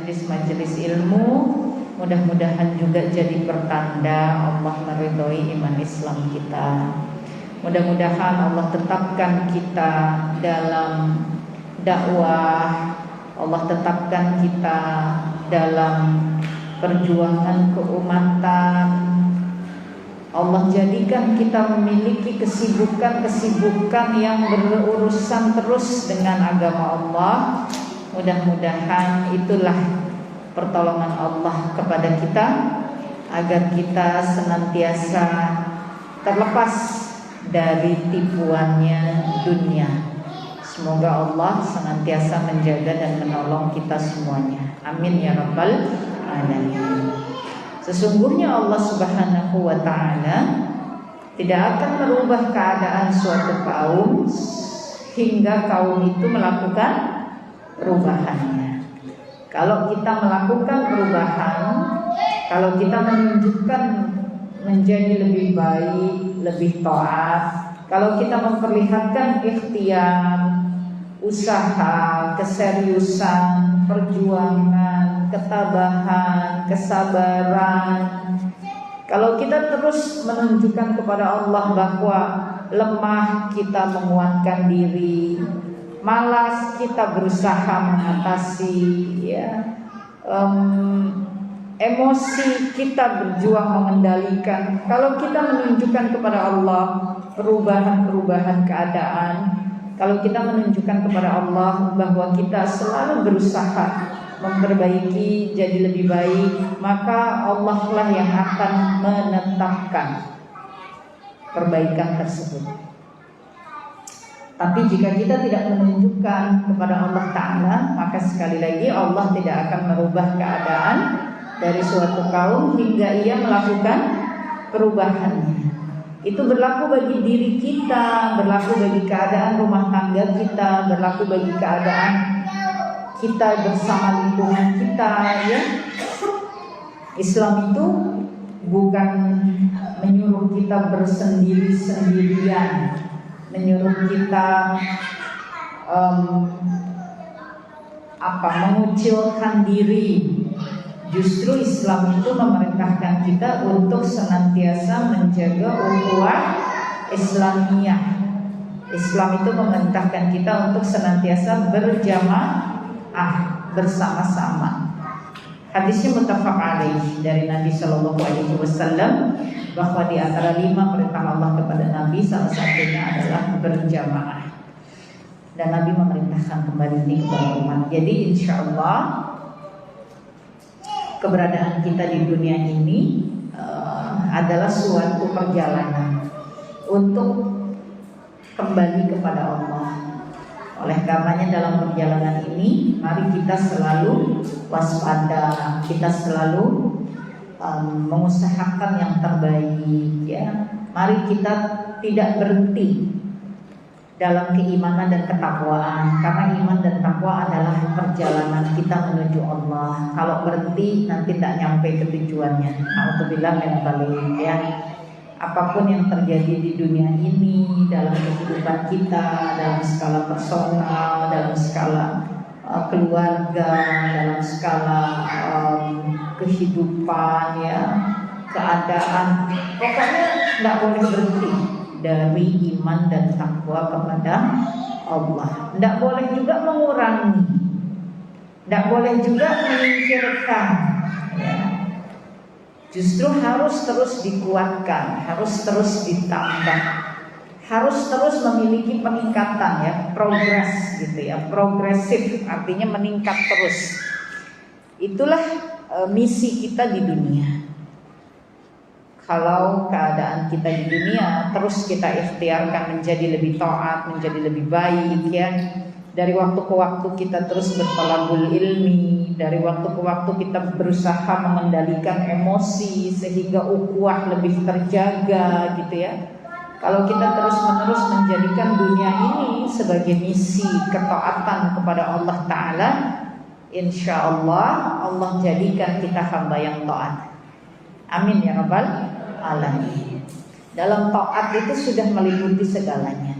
majelis ilmu, mudah-mudahan juga jadi pertanda Allah meridhoi iman Islam kita. Mudah-mudahan Allah tetapkan kita dalam dakwah, Allah tetapkan kita dalam perjuangan keumatan. Allah jadikan kita memiliki kesibukan-kesibukan yang berurusan terus dengan agama Allah. Mudah-mudahan itulah pertolongan Allah kepada kita agar kita senantiasa terlepas dari tipuannya dunia. Semoga Allah senantiasa menjaga dan menolong kita semuanya. Amin ya rabbal alamin. Sesungguhnya Allah Subhanahu wa ta'ala tidak akan merubah keadaan suatu kaum hingga kaum itu melakukan perubahannya. Kalau kita melakukan perubahan, kalau kita menunjukkan menjadi lebih baik, lebih taat, kalau kita memperlihatkan ikhtiar, usaha, keseriusan, perjuangan, ketabahan, kesabaran, kalau kita terus menunjukkan kepada Allah bahwa lemah kita menguatkan diri, malas kita berusaha mengatasi, emosi kita berjuang mengendalikan. Kalau kita menunjukkan kepada Allah perubahan-perubahan keadaan, kalau kita menunjukkan kepada Allah bahwa kita selalu berusaha memperbaiki jadi lebih baik, maka Allah lah yang akan menetapkan perbaikan tersebut. Tapi jika kita tidak menunjukkan kepada Allah Ta'ala, maka sekali lagi Allah tidak akan merubah keadaan dari suatu kaum hingga ia melakukan perubahannya. Itu berlaku bagi diri kita, berlaku bagi keadaan rumah tangga kita, berlaku bagi keadaan kita bersama lingkungan kita, ya. Islam itu bukan menyuruh kita bersendiri-sendirian, menyuruh kita mengucilkan diri. Justru Islam itu memerintahkan kita untuk senantiasa menjaga ukhuwah Islamiyah. Islam itu memerintahkan kita untuk senantiasa berjamaah, bersama-sama. Hadisnya muttafaq alaih dari Nabi Shallallahu Alaihi Wasallam bahwa di antara 5 perintah Allah kepada Nabi salah satunya adalah berjamaah. Dan Nabi memerintahkan kembali ini kepada umat. Jadi insya Allah keberadaan kita di dunia ini adalah suatu perjalanan untuk kembali kepada Allah. Oleh karenanya dalam perjalanan ini mari kita selalu waspada, kita selalu mengusahakan yang terbaik, ya. Mari kita tidak berhenti dalam keimanan dan ketakwaan, karena iman dan takwa adalah perjalanan kita menuju Allah. Kalau berhenti nanti tidak nyampe ke tujuannya. Alhamdulillah min dzalik, ya. Apapun yang terjadi di dunia ini, dalam kehidupan kita, dalam skala personal, dalam skala keluarga, dalam skala kehidupan, ya, keadaan, pokoknya tidak boleh berhenti dari iman dan takwa kepada Allah. Tidak boleh juga mengurangi, tidak boleh juga menyingkirkan, ya. Justru harus terus dikuatkan, harus terus ditambah, harus terus memiliki peningkatan, ya, progres gitu, ya, progresif, artinya meningkat terus. Itulah misi kita di dunia. Kalau keadaan kita di dunia terus kita ikhtiarkan menjadi lebih taat, menjadi lebih baik, ya. Dari waktu ke waktu kita terus bertolabul ilmi, dari waktu ke waktu kita berusaha mengendalikan emosi sehingga ukhuwah lebih terjaga, gitu, ya. Kalau kita terus-menerus menjadikan dunia ini sebagai misi ketaatan kepada Allah Ta'ala, insya Allah Allah jadikan kita hamba yang taat. Amin ya rabbal alamin. Dalam taat itu sudah meliputi segalanya.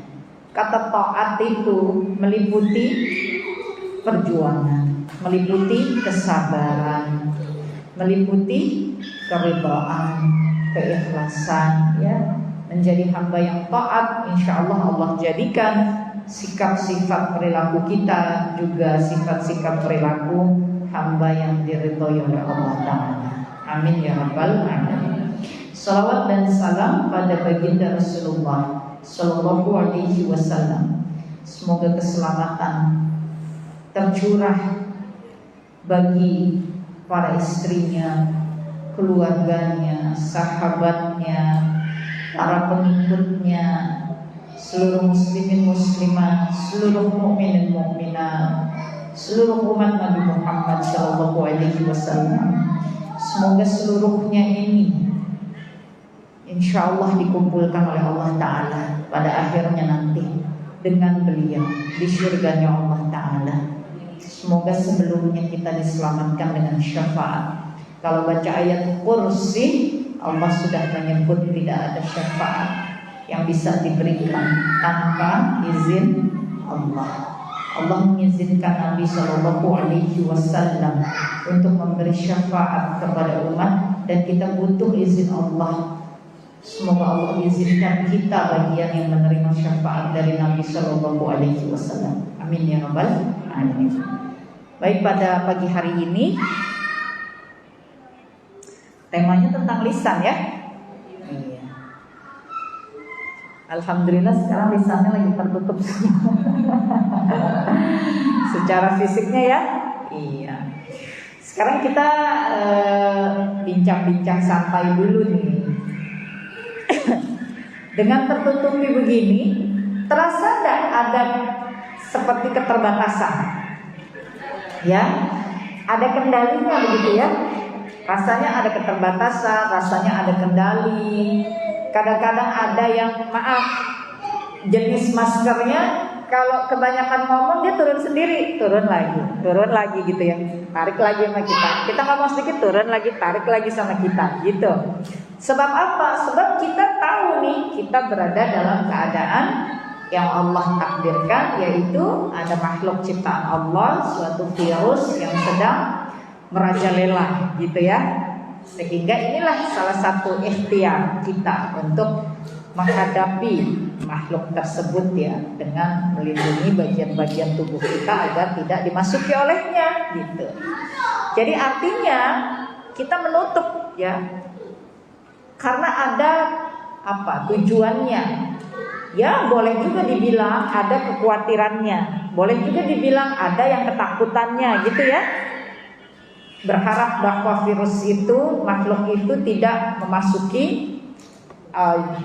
Kata taat itu meliputi perjuangan. meliputi kesabaran, meliputi keridhaan, keikhlasan, ya, menjadi hamba yang taat. Insya Allah Allah jadikan sikap-sikap perilaku kita juga sifat-sikap perilaku hamba yang diridhoi oleh Allah Ta'ala. Amin ya rabbal alamin. Salawat dan salam pada baginda Rasulullah Sallallahu Alaihi Wasallam. Semoga keselamatan tercurah bagi para istrinya, keluarganya, sahabatnya, para pengikutnya, seluruh muslimin muslimat, seluruh mukminin mukminat, seluruh umat Nabi Muhammad Sallallahu Alaihi Wasallam. Semoga seluruhnya ini insya Allah dikumpulkan oleh Allah Ta'ala pada akhirnya nanti dengan beliau di surganya Allah Ta'ala. Semoga sebelumnya kita diselamatkan dengan syafaat. Kalau baca ayat kursi, Allah sudah menyebut tidak ada syafaat yang bisa diberikan tanpa izin Allah. Allah mengizinkan Nabi Shallallahu Alaihi Wasallam untuk memberi syafaat kepada umat, dan kita butuh izin Allah. Semoga Allah izinkan kita bagian yang menerima syafaat dari Nabi Shallallahu Alaihi Wasallam. Amin ya rabbal alamin. Baik, pada pagi hari ini temanya tentang lisan, ya. Iya. Alhamdulillah sekarang lisannya lagi tertutup semua. Secara fisiknya, ya. Iya. Sekarang kita bincang-bincang santai dulu nih. Dengan tertutupi begini, terasa tidak ada seperti keterbatasan? Ya, ada kendalinya begitu, ya. Rasanya ada keterbatasan, rasanya ada kendali. Kadang-kadang ada yang jenis maskernya kalau kebanyakan ngomong dia turun sendiri, turun lagi gitu ya. Tarik lagi sama kita. Kita ngomong sedikit, turun lagi, tarik lagi sama kita, gitu. Sebab apa? Sebab kita tahu nih, kita berada dalam keadaan yang Allah takdirkan, yaitu ada makhluk ciptaan Allah, suatu virus yang sedang merajalela, gitu ya. Sehingga inilah salah satu ikhtiar kita untuk menghadapi makhluk tersebut, ya, dengan melindungi bagian-bagian tubuh kita agar tidak dimasuki olehnya, gitu. Jadi artinya kita menutup, ya, karena ada tujuannya. Ya, boleh juga dibilang ada kekhawatirannya, boleh juga dibilang ada yang ketakutannya, gitu ya. Berharap bahwa virus itu, makhluk itu tidak memasuki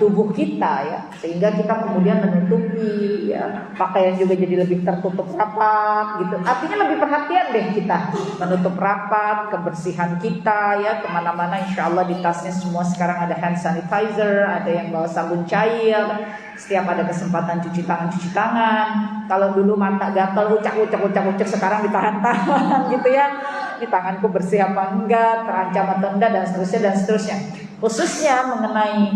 tubuh kita, ya, sehingga kita kemudian menutupi, ya, pakaian juga jadi lebih tertutup rapat, gitu. Artinya lebih perhatian deh kita menutup rapat, kebersihan kita, ya, kemana-mana. Insya Allah di tasnya semua sekarang ada hand sanitizer, ada yang bawa sabun cair. Setiap ada kesempatan cuci tangan. Kalau dulu mata gatal, ucak, sekarang ditahan-tahan, gitu ya. Ini tanganku bersih apa enggak, terancam atau enggak, dan seterusnya. Khususnya mengenai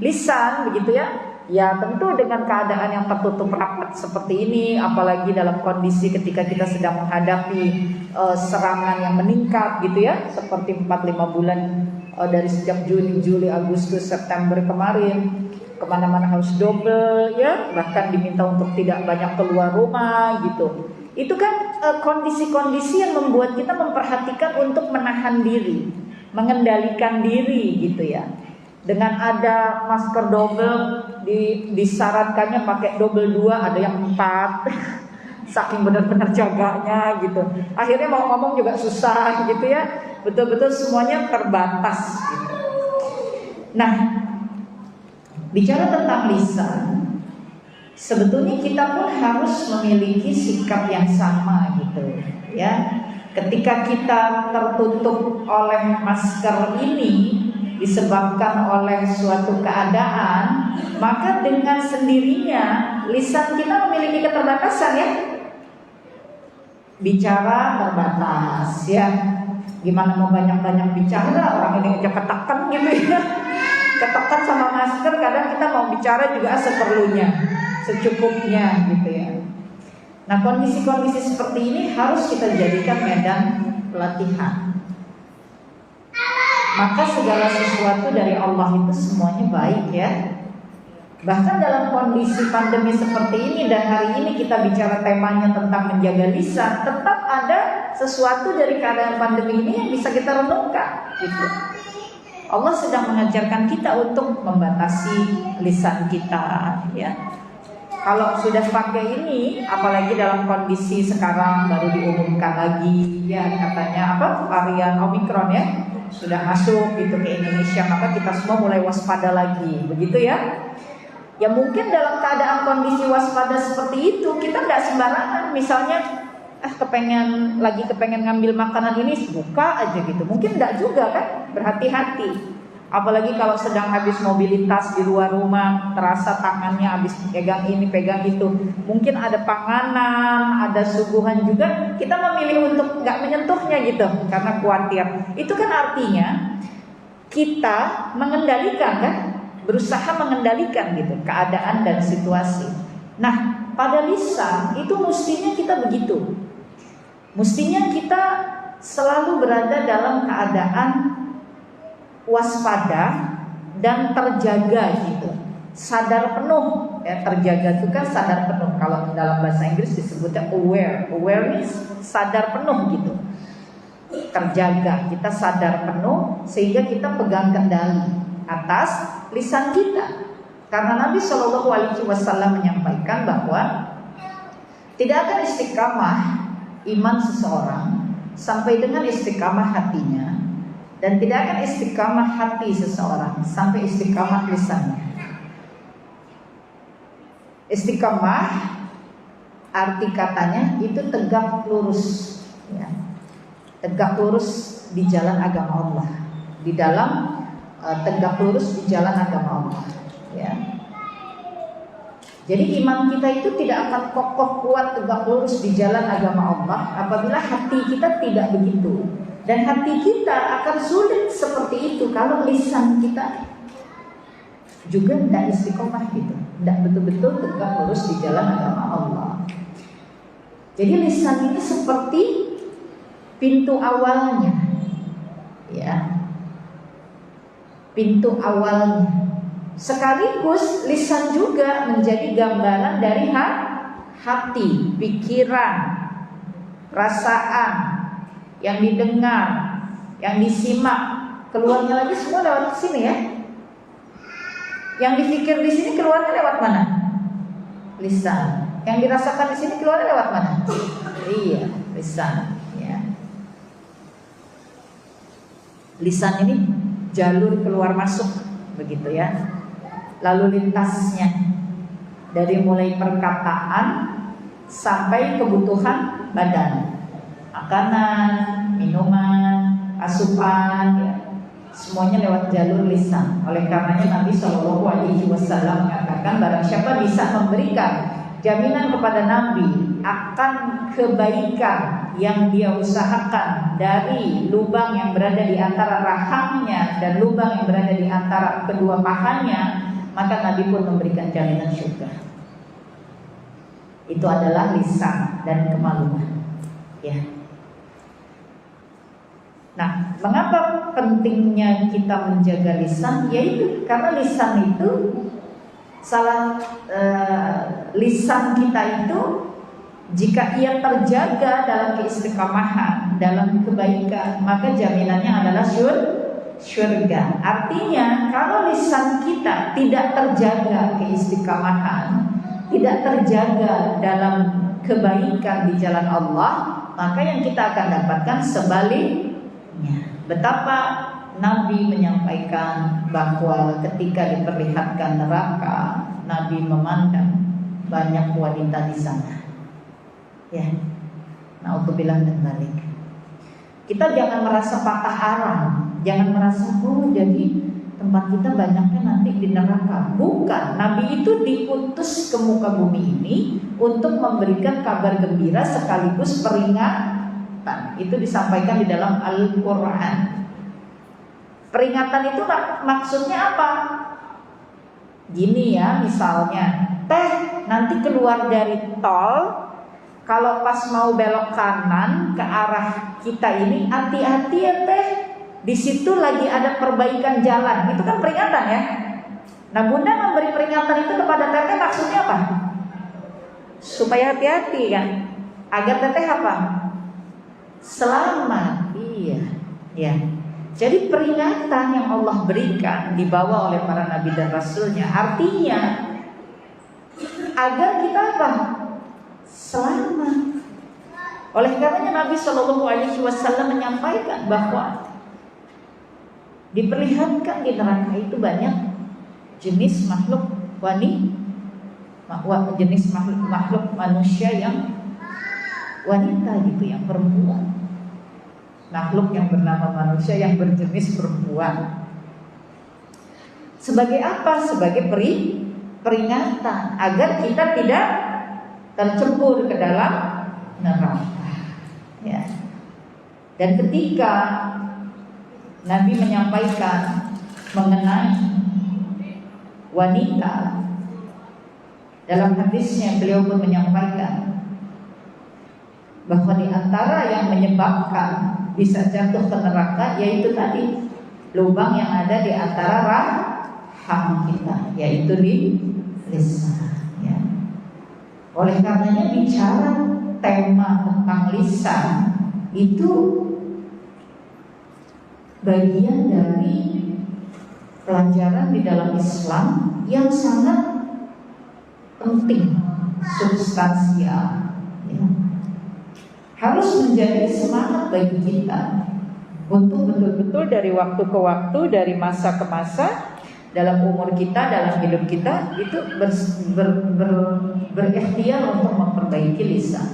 lisan, begitu ya. Ya tentu dengan keadaan yang tertutup rapat seperti ini, apalagi dalam kondisi ketika kita sedang menghadapi serangan yang meningkat, gitu ya, seperti 4-5 bulan dari sejak Juni, Juli, Agustus, September kemarin, kemana-mana harus double, ya, bahkan diminta untuk tidak banyak keluar rumah, gitu. Itu kan kondisi-kondisi yang membuat kita memperhatikan untuk menahan diri, mengendalikan diri, gitu ya. Dengan ada masker double, disarankannya pakai double 2, ada yang 4. Saking benar-benar jaganya, gitu. Akhirnya mau ngomong juga susah, gitu ya. Betul-betul semuanya terbatas, gitu. Nah, bicara tentang lisan, sebetulnya kita pun harus memiliki sikap yang sama, gitu ya. Ketika kita tertutup oleh masker ini disebabkan oleh suatu keadaan, maka dengan sendirinya lisan kita memiliki keterbatasan, ya. Bicara terbatas, ya. Gimana mau banyak-banyak bicara, orang ini aja ketekan, gitu ya. Ketekan sama masker, kadang kita mau bicara juga seperlunya, secukupnya, gitu ya. Nah, kondisi-kondisi seperti ini harus kita jadikan medan pelatihan. Maka segala sesuatu dari Allah itu semuanya baik ya. Bahkan dalam kondisi pandemi seperti ini dan hari ini kita bicara temanya tentang menjaga lisan, tetap ada sesuatu dari keadaan pandemi ini yang bisa kita renungkan gitu. Allah sedang mengajarkan kita untuk membatasi lisan kita ya. Kalau sudah pakai ini, apalagi dalam kondisi sekarang baru diumumkan lagi ya, katanya varian Omikron ya sudah masuk gitu ke Indonesia, maka kita semua mulai waspada lagi, begitu ya. Ya mungkin dalam keadaan kondisi waspada seperti itu, kita nggak sembarangan, misalnya kepengen ngambil makanan ini, buka aja gitu. Mungkin nggak juga kan, berhati-hati. Apalagi kalau sedang habis mobilitas di luar rumah, terasa tangannya habis pegang ini, pegang itu. Mungkin ada panganan, ada suguhan juga, kita memilih untuk nggak menyentuhnya gitu, karena khawatir. Itu kan artinya kita mengendalikan kan, berusaha mengendalikan gitu keadaan dan situasi. Nah, pada lisan itu mestinya kita begitu. Mestinya kita selalu berada dalam keadaan waspada dan terjaga gitu, sadar penuh ya. Terjaga itu kan sadar penuh, kalau dalam bahasa Inggris disebutnya awareness, sadar penuh gitu. Terjaga, kita sadar penuh sehingga kita pegang kendali atas lisan kita. Karena Nabi Shallallahu Alaihi Wasallam menyampaikan bahwa tidak akan istiqamah iman seseorang sampai dengan istiqamah hatinya, dan tidak akan istiqamah hati seseorang sampai istiqamah lisannya. Istiqamah arti katanya itu tegak lurus ya. Tegak lurus di jalan agama Allah, di dalam tegak lurus di jalan agama Allah ya. Jadi iman kita itu tidak akan kokoh kuat tegak lurus di jalan agama Allah apabila hati kita tidak begitu. Dan hati kita akan sulit seperti itu kalau lisan kita juga tidak istiqomah gitu, tidak betul-betul tegak lurus di jalan agama Allah. Jadi lisan ini seperti pintu awalnya ya, pintu awalnya. Sekaligus lisan juga menjadi gambaran dari hati, pikiran, perasaan yang didengar, yang disimak, keluarnya lagi semua lewat sini ya. Yang dipikir di sini keluarnya lewat mana? Lisan. Yang dirasakan di sini keluarnya lewat mana? Iya, lisan. Ya. Lisan ini jalur keluar masuk, begitu ya. Lalu lintasnya dari mulai perkataan sampai kebutuhan badan. Makanan, minuman, asupan ya, semuanya lewat jalur lisan. Oleh karenanya Nabi Shallallahu Alaihi Wasallam mengatakan, barang siapa bisa memberikan jaminan kepada Nabi akan kebaikan yang dia usahakan dari lubang yang berada di antara rahangnya dan lubang yang berada di antara kedua pahanya, maka Nabi pun memberikan jaminan surga. Itu adalah lisan dan kemaluan ya. Nah, mengapa pentingnya kita menjaga lisan? Yaitu karena lisan itu lisan kita itu jika ia terjaga dalam keistiqamahan, dalam kebaikan, maka jaminannya adalah surga. Artinya kalau lisan kita tidak terjaga keistiqamahan, tidak terjaga dalam kebaikan di jalan Allah, maka yang kita akan dapatkan sebaliknya. Betapa Nabi menyampaikan bahwa ketika diperlihatkan neraka, Nabi memandang banyak wanita di sana. Ya, naudzubillah min dzalik. Kita jangan merasa patah arang, jangan merasa jadi tempat kita banyaknya nanti di neraka. Bukan, Nabi itu diutus ke muka bumi ini untuk memberikan kabar gembira sekaligus peringatan. Itu disampaikan di dalam Al-Quran. Peringatan itu maksudnya apa? Gini ya, misalnya nanti keluar dari tol Kalau pas mau belok kanan ke arah kita ini, hati-hati ya teh. Di situ lagi ada perbaikan jalan. Itu kan peringatan ya. Nah, Bunda memberi peringatan itu kepada teteh maksudnya apa? Supaya hati-hati kan. Agar teteh apa? Selamat. Iya. Ya. Jadi peringatan yang Allah berikan dibawa oleh para nabi dan rasulnya, artinya agar kita apa? Selamat. Oleh karenanya Nabi Shallallahu Alaihi Wasallam menyampaikan bahwa diperlihatkan di neraka itu banyak jenis makhluk jenis makhluk manusia yang wanita gitu, yang perempuan. Makhluk yang bernama manusia yang berjenis perempuan. Sebagai apa? Sebagai peringatan agar kita tidak tercebur ke dalam neraka. Ya. Dan ketika Nabi menyampaikan mengenai wanita, dalam hadisnya beliau pun menyampaikan bahwa di antara yang menyebabkan bisa jatuh ke neraka yaitu tadi lubang yang ada di antara rahang kita, yaitu di lisan. Ya. Oleh karenanya bicara tema tentang lisan itu bagian dari pelajaran di dalam Islam yang sangat penting, substansial. Ya. Harus menjadi semangat bagi kita untuk betul-betul dari waktu ke waktu, dari masa ke masa, dalam umur kita, dalam hidup kita itu berikhtiar untuk memperbaiki lisan.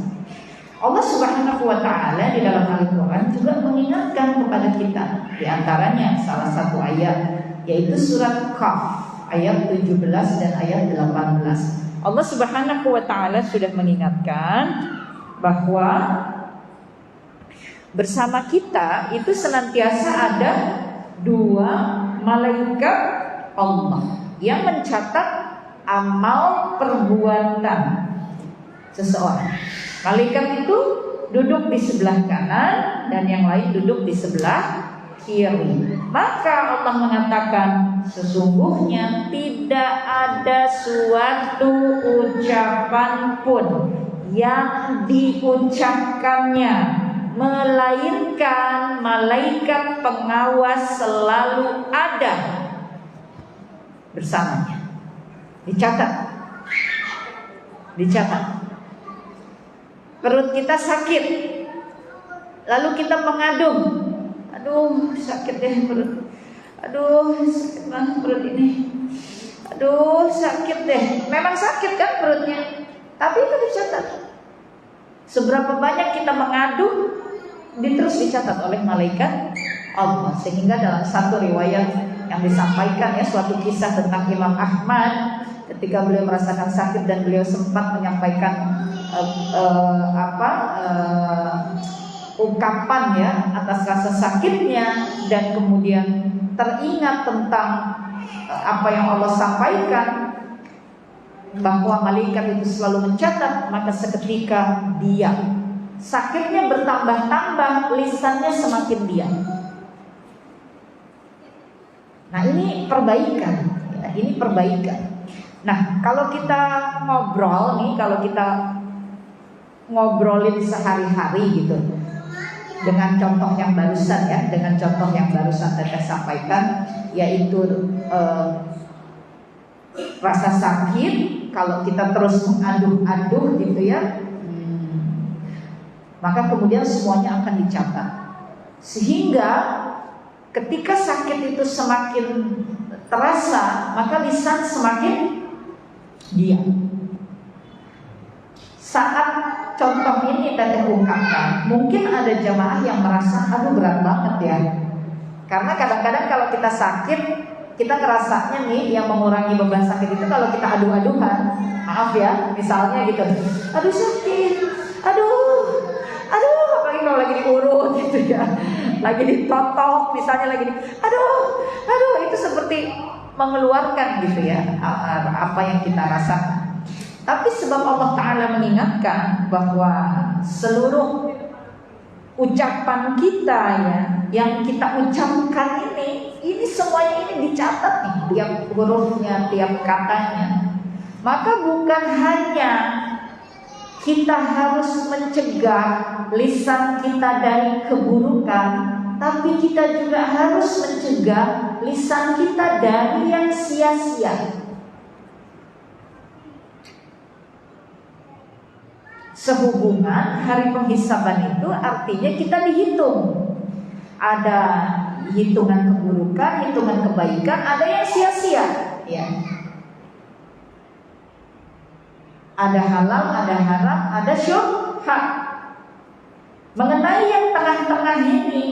Allah Subhanahu wa Ta'ala di dalam Al-Quran juga mengingatkan kepada kita, di antaranya salah satu ayat yaitu surat Qaf ayat 17 dan ayat 18. Allah Subhanahu wa Ta'ala sudah mengingatkan bahwa bersama kita itu senantiasa ada dua malaikat Allah yang mencatat amal perbuatan seseorang. Malaikat itu duduk di sebelah kanan dan yang lain duduk di sebelah kiri. Maka Allah mengatakan, sesungguhnya tidak ada suatu ucapan pun yang diucapkannya melainkan malaikat pengawas selalu ada bersamanya. Dicatat. Perut kita sakit, lalu kita mengadu, aduh sakit deh perut, aduh sakit banget perut ini, aduh sakit deh. Memang sakit kan perutnya, tapi itu dicatat. Seberapa banyak kita mengadu, terus dicatat oleh malaikat Allah. Sehingga dalam satu riwayat yang disampaikan ya, suatu kisah tentang Imam Ahmad ketika beliau merasakan sakit dan beliau sempat menyampaikan ungkapan ya atas rasa sakitnya, dan kemudian teringat tentang apa yang Allah sampaikan bahwa malaikat itu selalu mencatat, maka seketika diam. Sakitnya bertambah-tambah, lisannya semakin diam. Nah, ini perbaikan ya, ini perbaikan. Nah, kalau kita ngobrol nih, kalau kita ngobrolin sehari-hari gitu, dengan contoh yang barusan ya, dengan contoh yang barusan Teteh sampaikan, yaitu rasa sakit, kalau kita terus mengaduh-aduh gitu ya, maka kemudian semuanya akan dicatat. Sehingga ketika sakit itu semakin terasa, maka lisan semakin diam. Saat contoh ini Teteh ungkapkan, mungkin ada jamaah yang merasa aduh berat banget ya. Karena kadang-kadang kalau kita sakit, kita ngerasanya nih yang mengurangi beban sakit itu kalau kita adu-aduhan. Maaf ya, misalnya gitu, aduh sakit, aduh, apalagi kalau lagi diurut gitu ya, lagi ditotok misalnya, lagi aduh, itu seperti mengeluarkan gitu ya apa yang kita rasakan. Tapi sebab Allah Ta'ala mengingatkan bahwa seluruh ucapan kita ya, yang kita ucapkan ini semuanya ini dicatat nih, tiap hurufnya, tiap katanya. Maka bukan hanya kita harus mencegah lisan kita dari keburukan, tapi kita juga harus mencegah lisan kita dari yang sia-sia. Sehubungan hari penghisaban itu artinya kita dihitung. Ada hitungan keburukan, hitungan kebaikan, ada yang sia-sia, ya. Ada halal, ada haram, ada syubhat. Mengenai yang tengah-tengah ini,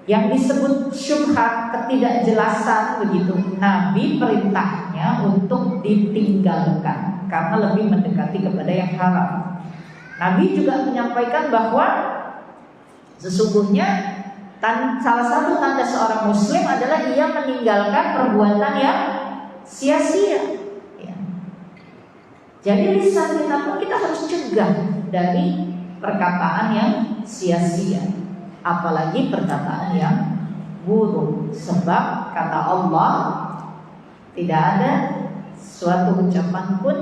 yang disebut syubhat, ketidakjelasan begitu, Nabi perintahnya untuk ditinggalkan karena lebih mendekati kepada yang haram. Nabi juga menyampaikan bahwa sesungguhnya salah satu tanda seorang muslim adalah ia meninggalkan perbuatan yang sia-sia. Ya. Jadi lisan kita pun kita harus cegah dari perkataan yang sia-sia, apalagi perkataan yang buruk. Sebab kata Allah, tidak ada suatu ucapan pun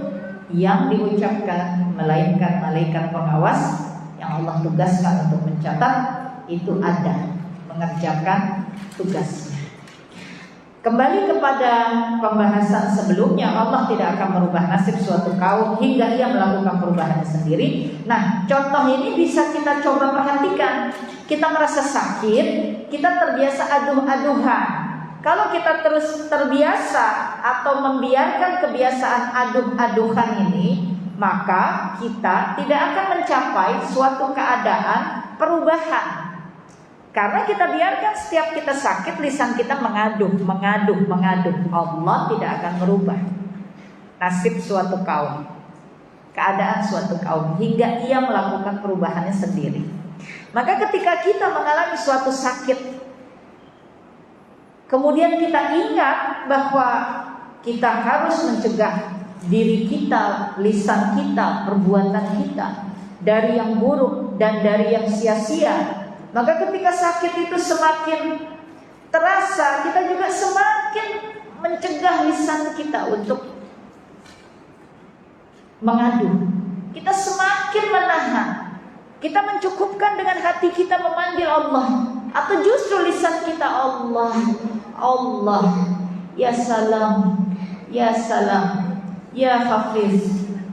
yang diucapkan melainkan malaikat pengawas yang Allah tugaskan untuk mencatat itu ada, mengerjakan tugasnya. Kembali kepada pembahasan sebelumnya, Allah tidak akan merubah nasib suatu kaum hingga ia melakukan perubahannya sendiri. Nah, contoh ini bisa kita coba perhatikan. Kita merasa sakit, kita terbiasa aduh-aduhan. Kalau kita terus terbiasa atau membiarkan kebiasaan aduh-aduhan ini, maka kita tidak akan mencapai suatu keadaan perubahan. Karena kita biarkan setiap kita sakit, lisan kita mengaduh. Allah tidak akan merubah nasib suatu kaum, keadaan suatu kaum, hingga ia melakukan perubahannya sendiri. Maka ketika kita mengalami suatu sakit, kemudian kita ingat bahwa kita harus mencegah diri kita, lisan kita, perbuatan kita dari yang buruk dan dari yang sia-sia. Maka ketika sakit itu semakin terasa, kita juga semakin mencegah lisan kita untuk mengadu. Kita semakin menahan. Kita mencukupkan dengan hati kita memanggil Allah, atau justru lisan kita Allah, Allah, ya salam, ya salam, ya hafiz,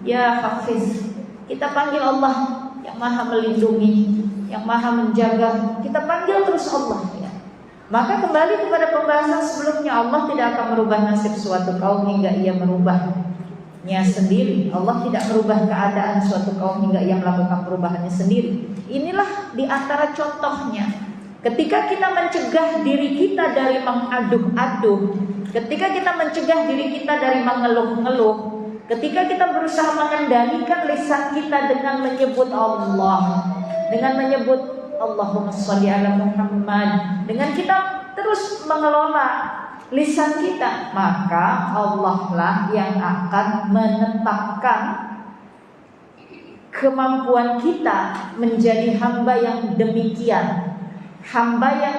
ya hafiz. Kita panggil Allah yang maha melindungi, yang maha menjaga. Kita panggil terus Allah, ya. Maka kembali kepada pembahasan sebelumnya, Allah tidak akan merubah nasib suatu kaum hingga ia merubahnya sendiri. Allah tidak merubah keadaan suatu kaum hingga ia melakukan perubahannya sendiri. Inilah diantara contohnya. Ketika kita mencegah diri kita dari mengaduh-aduh, ketika kita mencegah diri kita dari mengeluh-ngeluh, ketika kita berusaha mengendalikan lisan kita dengan menyebut Allah, dengan menyebut Allahumma sholli ala Muhammad, dengan kita terus mengelola lisan kita, maka Allah lah yang akan menetapkan kemampuan kita menjadi hamba yang demikian. Hamba yang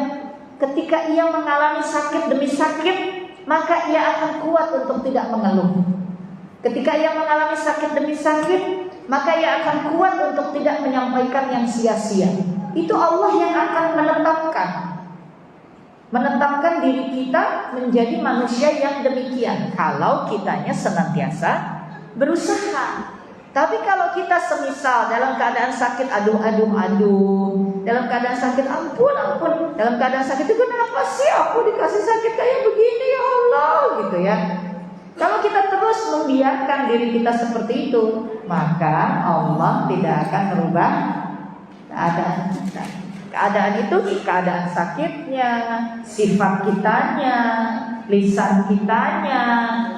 ketika ia mengalami sakit demi sakit, maka ia akan kuat untuk tidak mengeluh. Ketika ia mengalami sakit demi sakit, maka ia akan kuat untuk tidak menyampaikan yang sia-sia. Itu Allah yang akan menetapkan diri kita menjadi manusia yang demikian, kalau kitanya senantiasa berusaha. Tapi kalau kita semisal dalam keadaan sakit aduh, dalam keadaan sakit ampun, dalam keadaan sakit itu kenapa sih aku dikasih sakit kayak begini ya Allah, gitu ya. Kalau kita terus membiarkan diri kita seperti itu, maka Allah tidak akan merubah keadaan kita. Keadaan itu keadaan sakitnya, sifat kitanya, lisan kitanya,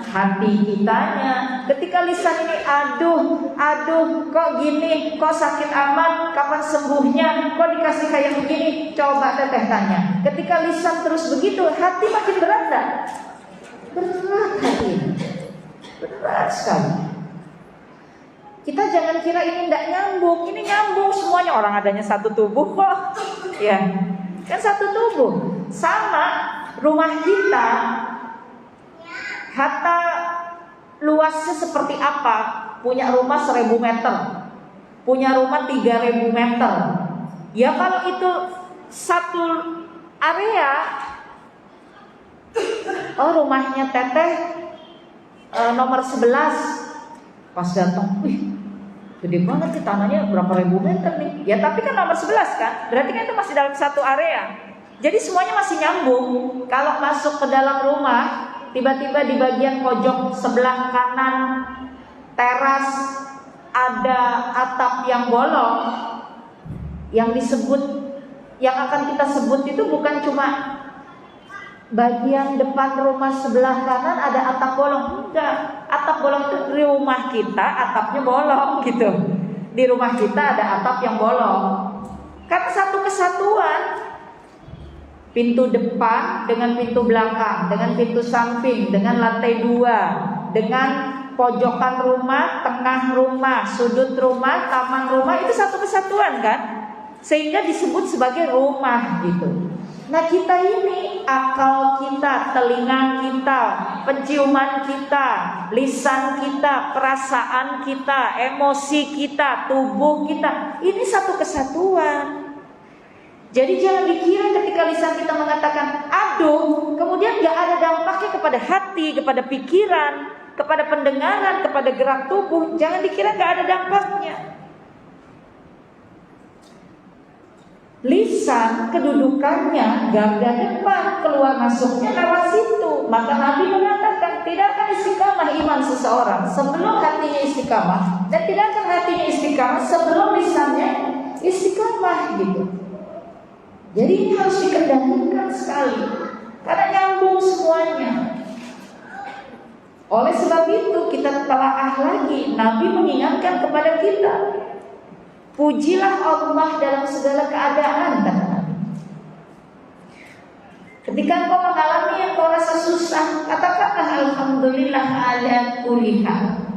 hati kitanya. Ketika lisan ini aduh, kok gini, kok sakit amat, kapan sembuhnya, kok dikasih kayak begini, coba teteh tanya. Ketika lisan terus begitu, hati makin berat gak? Berat hati, berat sekali. Kita jangan kira ini tidak nyambung. Ini nyambung semuanya, orang adanya satu tubuh kok. Ya, kan satu tubuh. Sama rumah kita, hatta luasnya seperti apa? Punya rumah 1000 meter, punya rumah 3000 meter. Ya kalau itu satu area, oh rumahnya teteh nomor 11. Pas datang, wih, gede banget sih tanahnya, berapa ribu meter nih. Ya tapi kan nomor 11 kan, berarti kan itu masih dalam satu area. Jadi semuanya masih nyambung. Kalau masuk ke dalam rumah, tiba-tiba di bagian pojok sebelah kanan teras ada atap yang bolong. Yang disebut, yang akan kita sebut itu bukan cuma bagian depan rumah sebelah kanan ada atap bolong. Enggak, atap bolong itu di rumah kita atapnya bolong gitu. Di rumah kita ada atap yang bolong. Karena satu kesatuan. Pintu depan dengan pintu belakang, dengan pintu samping, dengan lantai 2, dengan pojokan rumah, tengah rumah, sudut rumah, taman rumah, itu satu kesatuan kan? Sehingga disebut sebagai rumah gitu. Nah kita ini, akal kita, telinga kita, penciuman kita, lisan kita, perasaan kita, emosi kita, tubuh kita, ini satu kesatuan. Jadi jangan dikira ketika lisan kita mengatakan aduh, kemudian gak ada dampaknya kepada hati, kepada pikiran, kepada pendengaran, kepada gerak tubuh. Jangan dikira gak ada dampaknya. Lisan kedudukannya garda depan, keluar masuknya lewat situ. Maka Nabi mengatakan tidak akan istiqamah iman seseorang sebelum hatinya istiqamah, dan tidak akan hatinya istiqamah sebelum lisannya istiqamah gitu. Jadi ini harus dikendalikan sekali, karena nyambung semuanya. Oleh sebab itu kita telaah lagi, Nabi mengingatkan kepada kita, pujilah Allah dalam segala keadaan, kata Nabi. Ketika engkau mengalami yang kau rasa susah, katakanlah alhamdulillah ala kulli hal.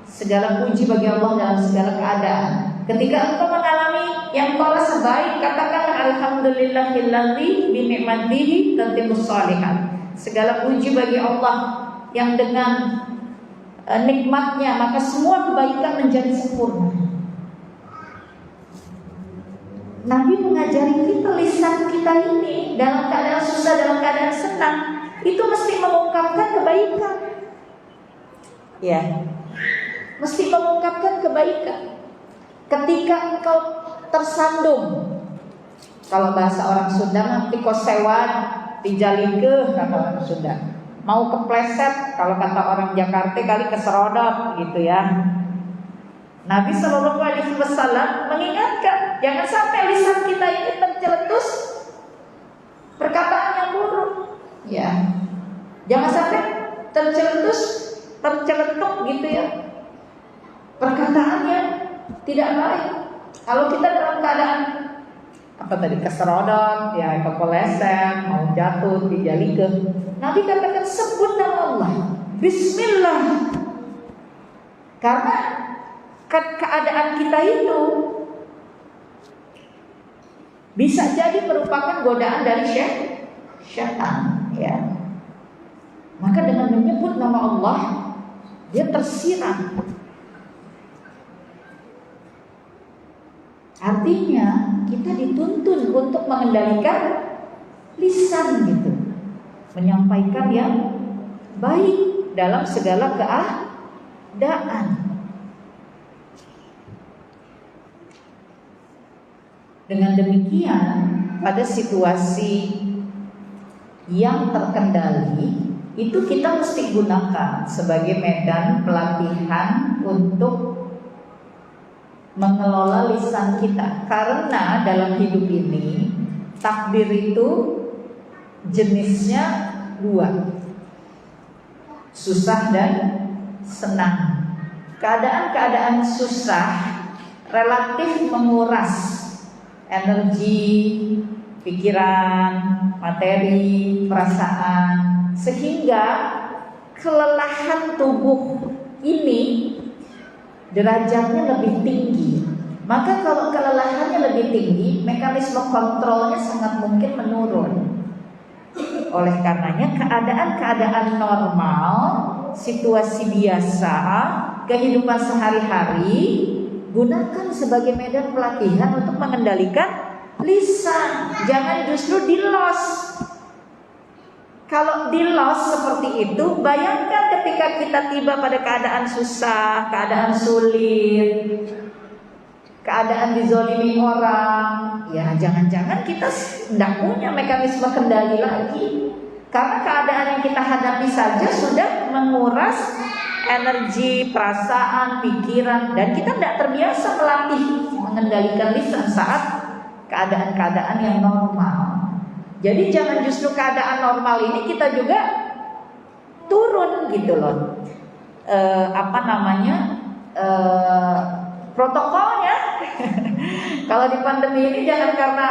Segala puji bagi Allah dalam segala keadaan. Ketika engkau mengalami yang kau rasa baik, katakanlah alhamdulillahilladzi bi ni'matihi tatimmus shalihat. Segala puji bagi Allah yang dengan nikmatnya maka semua kebaikan menjadi sempurna. Nabi mengajari kita, lisan kita ini dalam keadaan susah, dalam keadaan senang, itu mesti mengungkapkan kebaikan. Ya, mesti mengungkapkan kebaikan. Ketika engkau tersandung, kalau bahasa orang Sunda nanti kosewan dijalike, kata orang Sunda. Mau kepleset, kalau kata orang Jakarta kali keserodot gitu ya. Nabi Shallallahu Alaihi Wasallam mengingatkan, jangan sampai lisan kita ini terceletus perkataan yang buruk, ya. Jangan sampai terceletuk gitu ya, perkataannya tidak baik. Kalau kita dalam keadaan apa tadi, keserodot, ya kepleset, mau jatuh, dijalike, Nabi katakan sebut nama Allah, Bismillah, karena keadaan kita itu bisa jadi merupakan godaan dari syaitan, ya. Maka dengan menyebut nama Allah, dia tersiram. Artinya kita dituntun untuk mengendalikan lisan gitu, menyampaikan yang baik dalam segala keadaan. Dengan demikian, pada situasi yang terkendali itu kita mesti gunakan sebagai medan pelatihan untuk mengelola lisan kita. Karena dalam hidup ini takdir itu jenisnya dua, susah dan senang. Keadaan-keadaan susah relatif menguras energi, pikiran, materi, perasaan, sehingga kelelahan tubuh ini derajatnya lebih tinggi. Maka kalau kelelahannya lebih tinggi, mekanisme kontrolnya sangat mungkin menurun. Oleh karenanya keadaan-keadaan normal, situasi biasa, kehidupan sehari-hari, gunakan sebagai medan pelatihan untuk mengendalikan lisan. Jangan justru di-loss. Kalau di-loss seperti itu, bayangkan ketika kita tiba pada keadaan susah, keadaan sulit, keadaan dizolimi orang, ya jangan-jangan kita tidak punya mekanisme kendali lagi. Karena keadaan yang kita hadapi saja sudah menguras energi, perasaan, pikiran, dan kita tidak terbiasa melatih mengendalikan lisan saat keadaan-keadaan yang normal. Jadi jangan justru keadaan normal ini kita juga turun gitu loh. Protokolnya. Kalau di pandemi ini jangan karena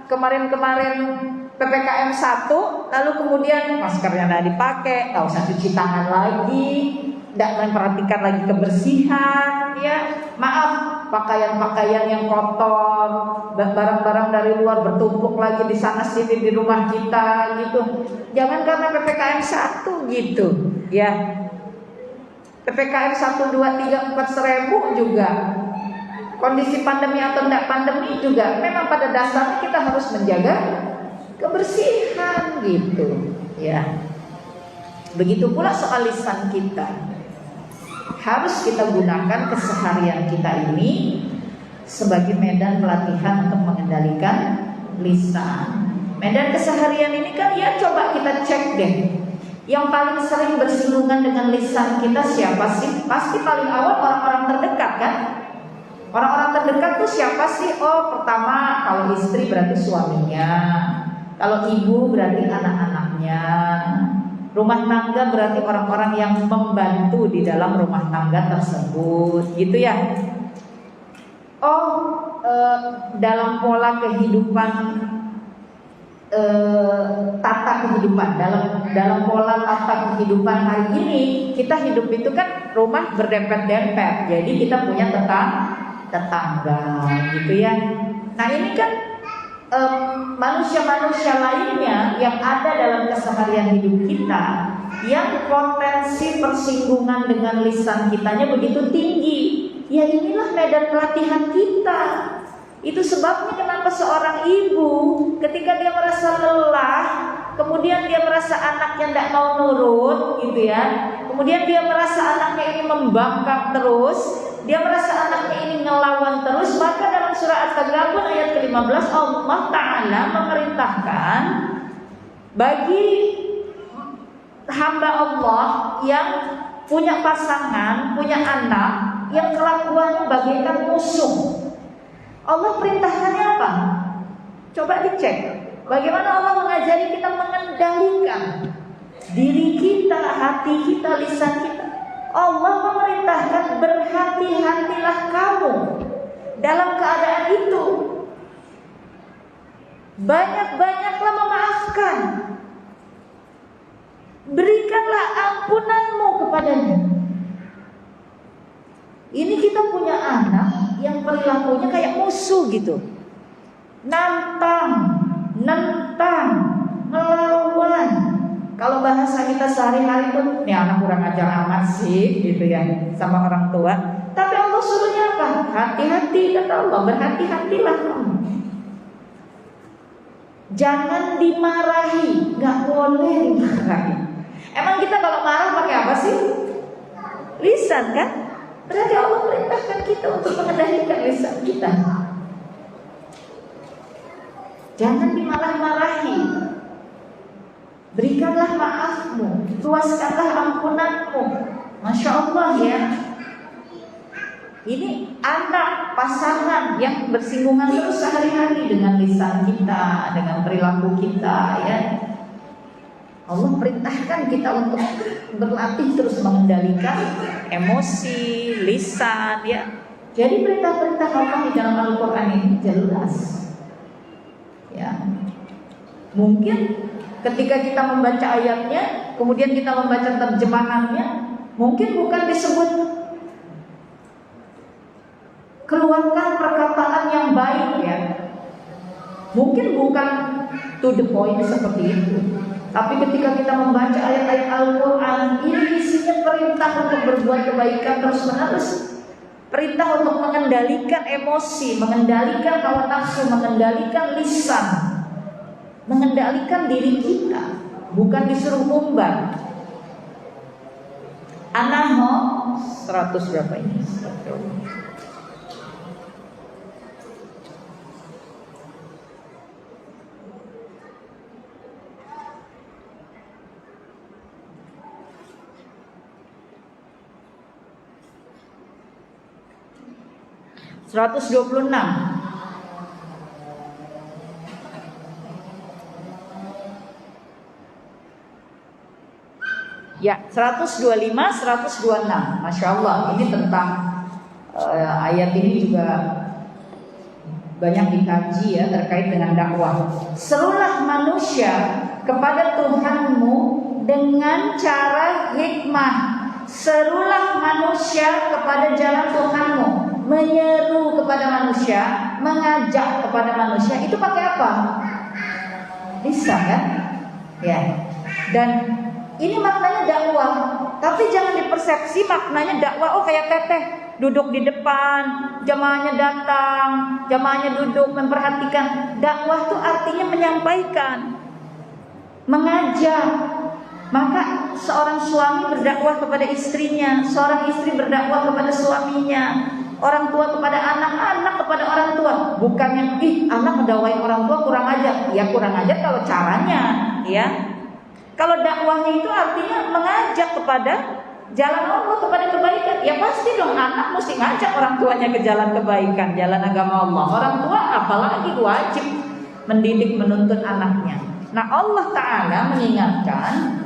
kemarin-kemarin PPKM 1 lalu kemudian maskernya tidak dipakai, nggak usah cuci tangan lagi, tidak memperhatikan lagi kebersihan, ya maaf, pakaian-pakaian yang kotor, barang-barang dari luar bertumpuk lagi di sana sini di rumah kita gitu. Jangan karena PPKM 1 gitu, ya. PPKM 1, 2, 3, 4 1000 juga. Kondisi pandemi atau tidak pandemi juga memang pada dasarnya kita harus menjaga kebersihan gitu, ya. Begitu pula soal lisan kita. Harus kita gunakan keseharian kita ini sebagai medan pelatihan untuk mengendalikan lisan. Medan keseharian ini kan ya coba kita cek deh. Yang paling sering bersinggungan dengan lisan kita siapa sih? Pasti paling awal orang-orang terdekat kan? Orang-orang terdekat tuh siapa sih? Oh, pertama kalau istri berarti suaminya. Kalau ibu berarti anak-anaknya. Rumah tangga berarti orang-orang yang membantu di dalam rumah tangga tersebut, gitu ya. Dalam pola kehidupan, tata kehidupan, dalam pola tata kehidupan hari ini, kita hidup itu kan rumah berdempet-dempet. Jadi kita punya tetangga, gitu ya. Nah ini kan manusia-manusia lainnya yang ada dalam keseharian hidup kita, yang potensi persinggungan dengan lisan kitanya begitu tinggi. Ya inilah medan pelatihan kita. Itu sebabnya kenapa seorang ibu ketika dia merasa lelah, kemudian dia merasa anaknya tidak mau nurut, gitu ya. Kemudian dia merasa anaknya ini membangkang terus, dia merasa anaknya ini ngelawan terus, maka dalam surah At-Taghabun ayat ke-15 Allah Ta'ala memerintahkan bagi hamba Allah yang punya pasangan, punya anak yang kelakuannya bagaikan musuh. Allah perintahkannya apa? Coba dicek. Bagaimana Allah mengajari kita mengendalikan diri kita, hati kita, lisan kita. Allah memerintahkan berhati-hatilah kamu dalam keadaan itu. Banyak-banyaklah memaafkan. Berikanlah ampunanmu kepadanya. Ini kita punya anak yang perilakunya kayak musuh gitu. Nantang, nentang, melawan. Kalau bahasa kita sehari-hari tuh, nih anak kurang ajar amat sih, gitu ya, sama orang tua. Tapi Allah suruhnya apa? Hati-hati, kata Allah, berhati-hatilah kamu. Jangan dimarahi, nggak boleh dimarahi. Emang kita kalau marah pakai apa sih? Lisan kan? Berarti Allah perintahkan kita untuk mengendalikan lisan kita. Jangan dimarah-marahi. Berikanlah maafmu, luaskanlah ampunanmu. Masya Allah ya. Ini anak, pasangan yang bersinggungan terus sehari-hari dengan lisan kita, dengan perilaku kita ya. Allah perintahkan kita untuk berlatih terus mengendalikan emosi, lisan ya. Jadi perintah-perintah Allah di dalam Al-Quran ini jelas ya. Mungkin ketika kita membaca ayatnya, kemudian kita membaca terjemahannya, mungkin bukan disebut keluarkan perkataan yang baik ya. Mungkin bukan to the point seperti itu, tapi ketika kita membaca ayat-ayat Al-Quran, ini isinya perintah untuk berbuat kebaikan terus-menerus, perintah untuk mengendalikan emosi, mengendalikan hawa nafsu, mengendalikan lisan, mengendalikan diri kita, bukan disuruh umbar. Anaho 100 berapa ini? 126. Ya, 125, 126. Masya Allah, ini tentang ayat ini juga banyak dikaji ya terkait dengan dakwah. Serulah manusia kepada Tuhanmu dengan cara hikmah. Serulah manusia kepada jalan Tuhanmu. Menyeru kepada manusia, mengajak kepada manusia, itu pakai apa? Lisan kan? Ya. Dan ini maknanya dakwah, tapi jangan dipersepsi maknanya dakwah kayak teteh duduk di depan, jamaahnya datang, jamaahnya duduk memperhatikan. Dakwah itu artinya menyampaikan, mengajak. Maka seorang suami berdakwah kepada istrinya, seorang istri berdakwah kepada suaminya, orang tua kepada anak, anak kepada orang tua. Bukannya anak mendakwai orang tua kurang ajar. Ya kurang ajar kalau caranya, ya. Kalau dakwahnya itu artinya mengajak kepada jalan Allah, kepada kebaikan. Ya pasti dong anak mesti ngajak orang tuanya ke jalan kebaikan, jalan agama Allah. Orang tua apalagi wajib mendidik, menuntun anaknya. Nah, Allah Ta'ala mengingatkan,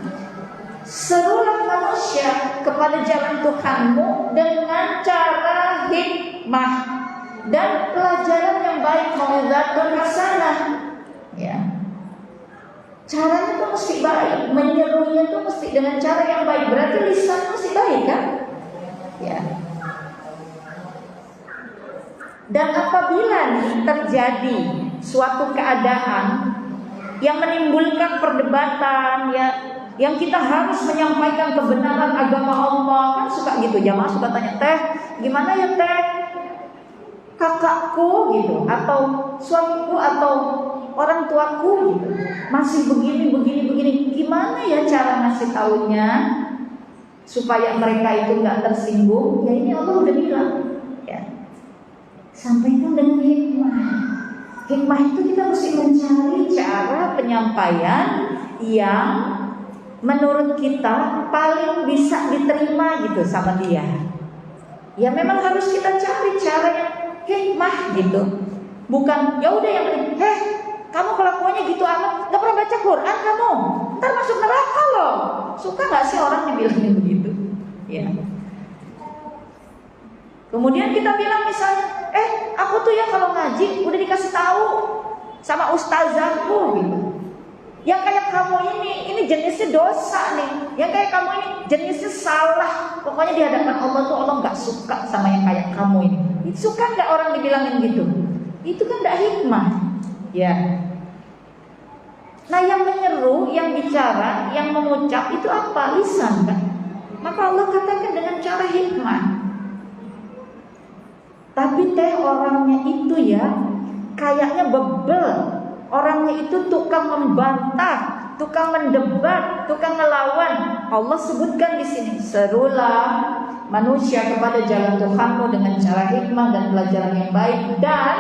serulah manusia kepada jalan Tuhanmu dengan cara hikmah dan pelajaran yang baik, mau'izatun hasanah. Ya. Caranya tuh mesti baik, menyerunya tuh mesti dengan cara yang baik. Berarti lisan mesti baik kan? Ya. Dan apabila terjadi suatu keadaan yang menimbulkan perdebatan, ya, yang kita harus menyampaikan kebenaran agama Allah, kan suka gitu, jamaah suka tanya, teh gimana ya teh, kakakku gitu, atau suamiku atau orang tuaku gitu, masih begini, gimana ya cara ngasih taunya supaya mereka itu nggak tersinggung? Ya ini Allah udah bilang, ya, sampaikan dengan hikmah. Hikmah itu kita mesti mencari cara penyampaian yang menurut kita paling bisa diterima gitu sama dia. Ya memang harus kita cari cara yang hikmah gitu. Bukan ya udah yang penting, kamu kelakuannya gitu amat, nggak pernah baca Quran kamu, ntar masuk neraka loh. Suka nggak sih orang dibilangin begitu? Ya. Kemudian kita bilang misalnya, aku tuh ya kalau ngaji udah dikasih tahu sama ustazahku gitu. Yang kayak kamu ini jenisnya dosa nih. Yang kayak kamu ini jenisnya salah. Pokoknya di hadapan Allah tuh Allah nggak suka sama yang kayak kamu ini. Suka nggak orang dibilangin gitu? Itu kan nggak hikmah, ya. Nah yang menyeru, yang bicara, yang mengucap itu apa? Lisan kan? Maka Allah katakan dengan cara hikmah. Tapi teh orangnya itu ya kayaknya bebel. Orangnya itu tukang membantah, tukang mendebat, tukang ngelawan. Allah sebutkan di sini, serulah manusia kepada jalan Tuhanmu dengan cara hikmah dan pelajaran yang baik. Dan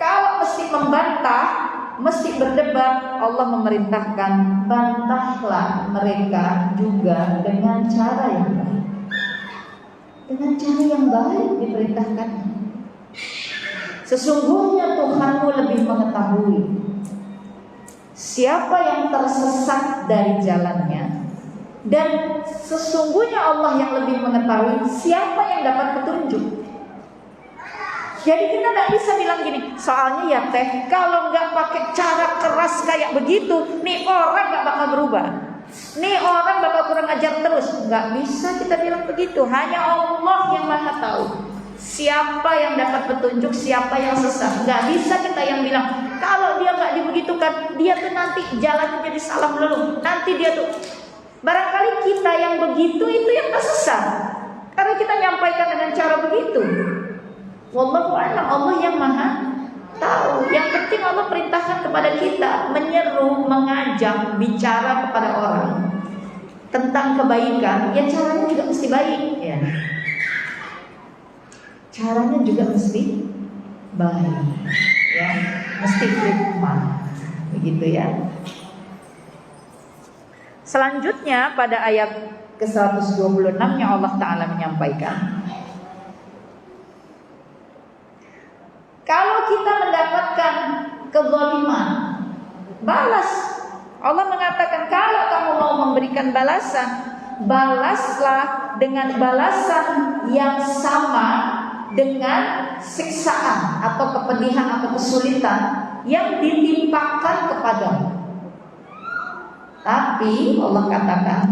kalau mesti membantah, mesti berdebat, Allah memerintahkan bantahlah mereka juga dengan cara yang baik. Dengan cara yang baik diperintahkan. Sesungguhnya Tuhanmu lebih mengetahui siapa yang tersesat dari jalannya, dan sesungguhnya Allah yang lebih mengetahui siapa yang dapat petunjuk. Jadi kita tidak bisa bilang gini, soalnya ya teh, kalau nggak pakai cara keras kayak begitu, nih orang nggak bakal berubah, nih orang bakal kurang ajar terus. Nggak bisa kita bilang begitu. Hanya Allah yang maha tahu Siapa yang dapat petunjuk, siapa yang sesat. Gak bisa kita yang bilang kalau dia gak dibegitukan, dia tuh nanti jalannya jadi salah melulu. Nanti dia tuh, barangkali kita yang begitu itu yang tersesat karena kita nyampaikan dengan cara begitu. Wallahu a'lam, Allah yang maha tahu. Yang penting Allah perintahkan kepada kita menyeru, mengajak, bicara kepada orang tentang kebaikan. Ya caranya juga mesti baik, ya. Caranya juga mesti baik, ya, mesti hikmah, begitu ya. Selanjutnya pada ayat ke-126 yang Allah Ta'ala menyampaikan, kalau kita mendapatkan kezaliman, balas. Allah mengatakan kalau kamu mau memberikan balasan, balaslah dengan balasan yang sama dengan siksaan atau kepedihan atau kesulitan yang ditimpakan kepadamu. Tapi Allah katakan,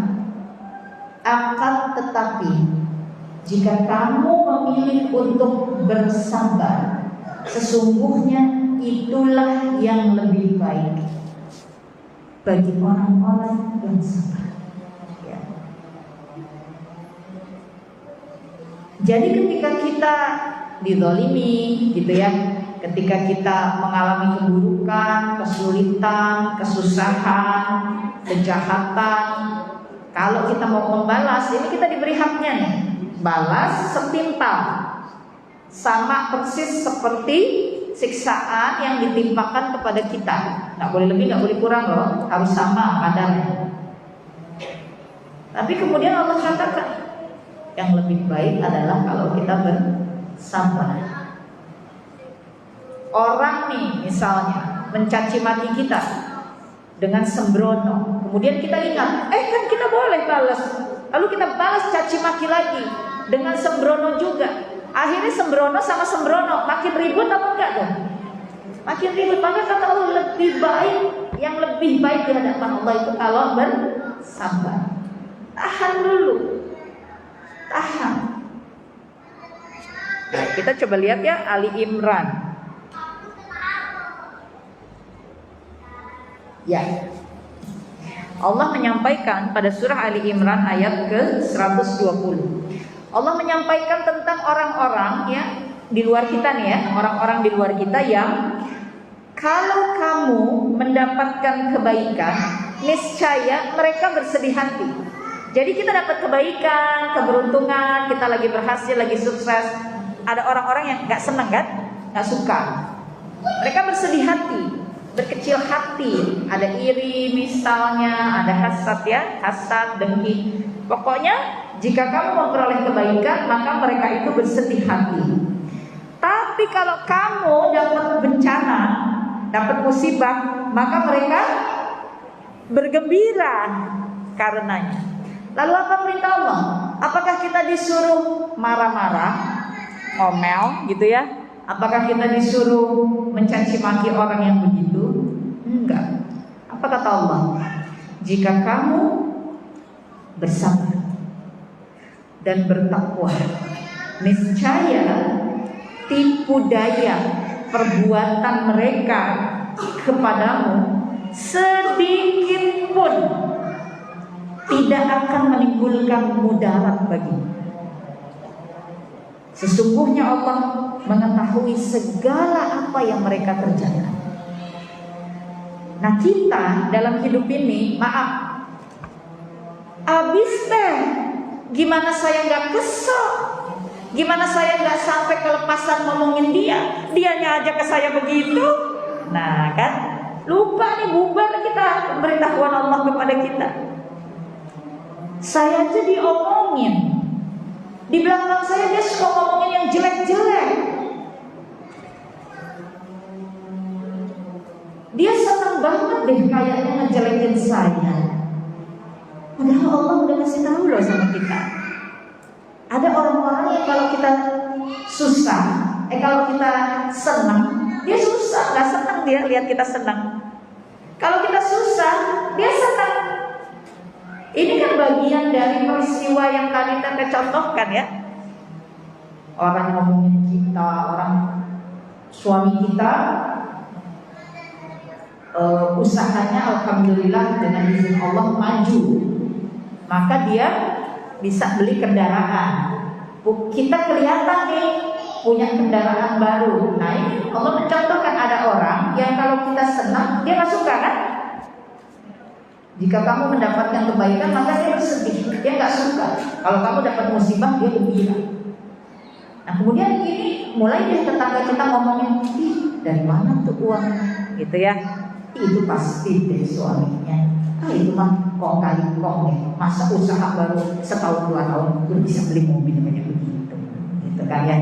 akan tetapi jika kamu memilih untuk bersabar, sesungguhnya itulah yang lebih baik bagi orang-orang yang sabar. Jadi ketika kita dizalimi gitu ya, ketika kita mengalami keburukan, kesulitan, kesusahan, kejahatan, kalau kita mau membalas, ini kita diberi haknya nih. Balas setimpal, sama persis seperti siksaan yang ditimpakan kepada kita. Nggak boleh lebih, nggak boleh kurang loh, harus sama kadarnya. Tapi kemudian Allah katakan, yang lebih baik adalah kalau kita bersabar. Orang nih misalnya mencaci maki kita dengan sembrono, kemudian kita ingat, kan kita boleh balas, lalu kita balas caci maki lagi dengan sembrono juga. Akhirnya sembrono sama sembrono makin ribut apa enggak dong? Makin ribut. Maka kata Allah, lebih baik, yang lebih baik di hadapan Allah itu kalau bersabar. Tahan dulu, tahan. Nah, kita coba lihat ya Ali Imran. Ya, Allah menyampaikan pada surah Ali Imran ayat ke-120. Allah menyampaikan tentang orang-orang ya di luar kita nih ya, orang-orang di luar kita yang kalau kamu mendapatkan kebaikan, niscaya mereka bersedih hati. Jadi kita dapat kebaikan, keberuntungan, kita lagi berhasil, lagi sukses. Ada orang-orang yang nggak senang kan, nggak suka. Mereka bersedih hati, berkecil hati, ada iri misalnya, ada hasad ya, hasad, dengki. Pokoknya jika kamu memperoleh kebaikan, maka mereka itu bersedih hati. Tapi kalau kamu dapat bencana, dapat musibah, maka mereka bergembira karenanya. Lalu apa perintah Allah? Apakah kita disuruh marah-marah, ngomel gitu ya? Apakah kita disuruh mencaci maki orang yang begitu? Enggak. Apa kata Allah? Jika kamu bersabar dan bertakwa, niscaya tipu daya perbuatan mereka kepadamu sedikit pun tidak akan menimbulkan mudarat bagimu. Sesungguhnya Allah mengetahui segala apa yang mereka kerjakan. Nah, kita dalam hidup ini, maaf, abis deh. Gimana saya nggak kesel? Gimana saya nggak sampai kelepasan ngomongin dia? Dianya aja ke saya begitu. Nah kan, lupa nih, bubar kita pemberitahuan Allah kepada kita. Saya aja diomongin, di belakang saya dia suka ngomongin yang jelek-jelek. Dia senang banget deh kayaknya ngejelekin saya. Padahal Allah udah kasih tahu loh sama kita. Ada orang-orang yang kalau kita susah, kalau kita senang, dia susah, nggak senang dia lihat kita senang. Kalau kita susah, dia senang. Ini kan bagian dari peristiwa yang tadi kita contohkan ya. orang ngomongin kita, orang suami kita usahanya alhamdulillah dengan izin Allah maju, maka dia bisa beli kendaraan. Kita kelihatan nih punya kendaraan baru. Nah ini Allah mencontohkan ada orang yang kalau kita senang dia nggak suka kan? Jika kamu mendapatkan kebaikan maka dia bersedih, dia nggak suka. Kalau kamu dapat musibah dia gembira. Nah kemudian ini mulai deh tetangga kita ngomongin, ih dari mana tuh uang, gitu ya? Itu pasti dari suaminya. Itu mah kok kali kok nih, masa usaha baru setahun 2 tahun udah bisa beli mobil kayak begitu, gitu kan ya.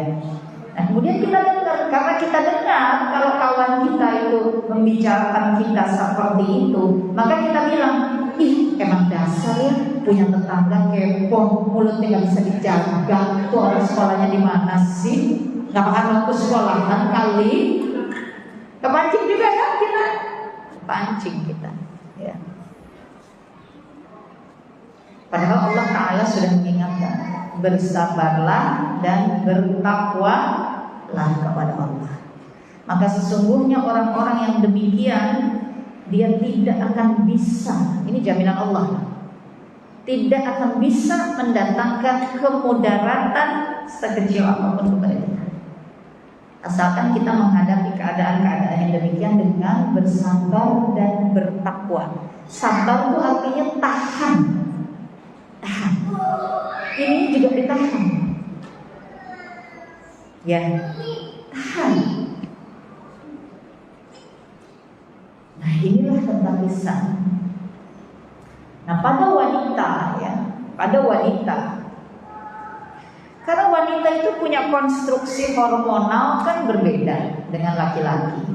Nah kemudian kita dengar, karena kita dengar kalau kawan kita itu membicarakan kita seperti itu, maka kita bilang, ih emang dasar ya punya tetangga kepo, mulutnya nggak bisa dijaga, tuh orang sekolahnya di mana sih? Nggak makan waktu sekolahan kali, kepancing juga kan kita, pancing kita, ya. Padahal Allah Ta'ala sudah mengingatkan, bersabarlah dan bertakwalah kepada Allah. Maka sesungguhnya orang-orang yang demikian, dia tidak akan bisa, ini jaminan Allah, tidak akan bisa mendatangkan kemudaratan sekecil apapun kepada kita, asalkan kita menghadapi keadaan-keadaan yang demikian dengan bersabar dan bertakwa. Sabar itu artinya tahan. Tahan. Ini juga ditahan. Ya, tahan. Nah, inilah tentang lisan. Nah, pada wanita ya, pada wanita. Karena wanita itu punya konstruksi hormonal kan berbeda dengan laki-laki.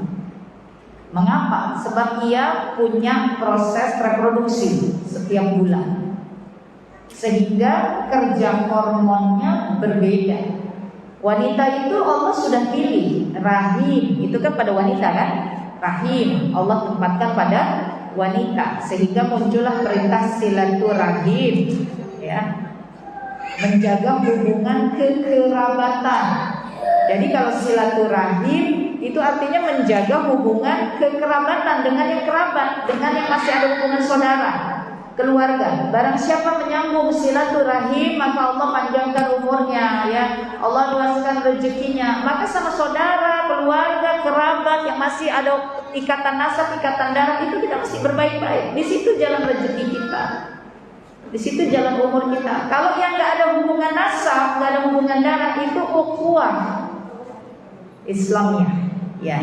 Mengapa? Sebab ia punya proses reproduksi setiap bulan. Sehingga kerja hormonnya berbeda. Wanita itu Allah sudah pilih rahim, itu kan pada wanita kan? Rahim Allah tempatkan pada wanita, sehingga muncullah perintah silaturahim, ya, menjaga hubungan kekerabatan. Jadi kalau silaturahim itu artinya menjaga hubungan kekerabatan dengan yang kerabat, dengan yang masih ada hubungan saudara, keluarga. Barang siapa menyambung silaturahim, maka Allah panjangkan umurnya, ya. Allah luaskan rezekinya. Maka sama saudara, keluarga, kerabat yang masih ada ikatan nasab, ikatan darah, itu kita mesti berbaik-baik. Di situ jalan rezeki kita. Di situ jalan umur kita. Kalau yang nggak ada hubungan nasab, nggak ada hubungan darah, itu ukhuwah Islamnya, ya.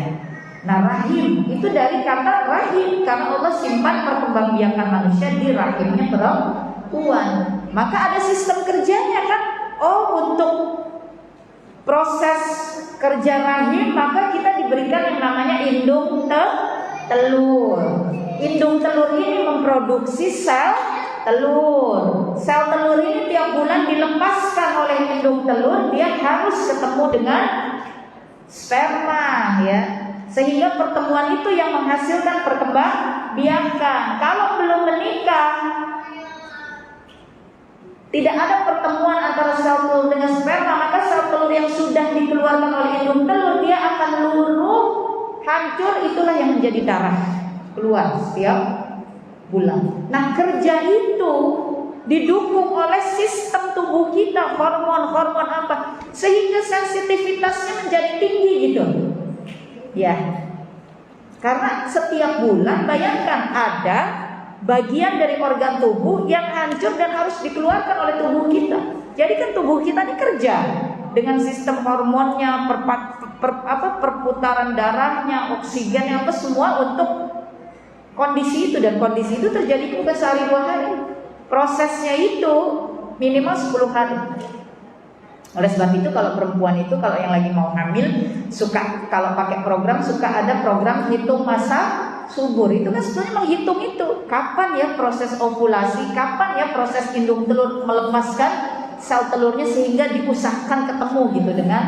Nah, rahim itu dari kata rahim, karena Allah simpan perkembangbiakan manusia di rahimnya perempuan. Maka ada sistem kerjanya kan. Oh, untuk proses kerja rahim maka kita diberikan yang namanya indung telur. Indung telur ini memproduksi sel telur. Sel telur ini tiap bulan dilepaskan oleh indung telur, dia harus ketemu dengan sperma, ya. Sehingga pertemuan itu yang menghasilkan perkembangbiakan. Kalau belum menikah, tidak ada pertemuan antara sel telur dengan sperma, maka sel telur yang sudah dikeluarkan oleh indung telur dia akan luruh, hancur, itulah yang menjadi darah keluar setiap bulan. Nah, kerja itu didukung oleh sistem tubuh kita, hormon-hormon apa, sehingga sensitivitasnya menjadi tinggi gitu. Ya, karena setiap bulan bayangkan ada bagian dari organ tubuh yang hancur dan harus dikeluarkan oleh tubuh kita. Jadi kan tubuh kita ini kerja dengan sistem hormonnya, perputaran darahnya, oksigen, apa semua untuk kondisi itu, dan kondisi itu terjadi bukan sehari 2 hari. Prosesnya itu minimal 10 hari. Oleh sebab itu kalau perempuan itu kalau yang lagi mau hamil suka, kalau pakai program suka ada program hitung masa subur. Itu kan sebenarnya menghitung itu kapan ya proses ovulasi, kapan ya proses indung telur melepaskan sel telurnya sehingga diusahakan ketemu gitu dengan,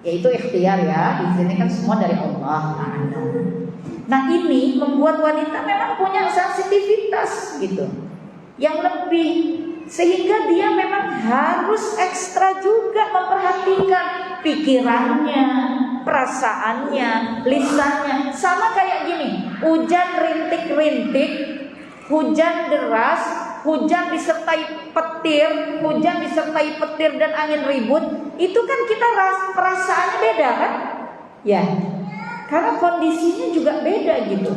yaitu ikhtiar ya, izinnya kan semua dari Allah. Nah ini membuat wanita memang punya sensitivitas gitu yang lebih Sehingga dia memang harus ekstra juga memperhatikan pikirannya, perasaannya, lisannya. Sama kayak gini, hujan rintik-rintik, hujan deras, hujan disertai petir, hujan disertai petir dan angin ribut, itu kan kita perasaannya beda kan? Ya, karena kondisinya juga beda gitu.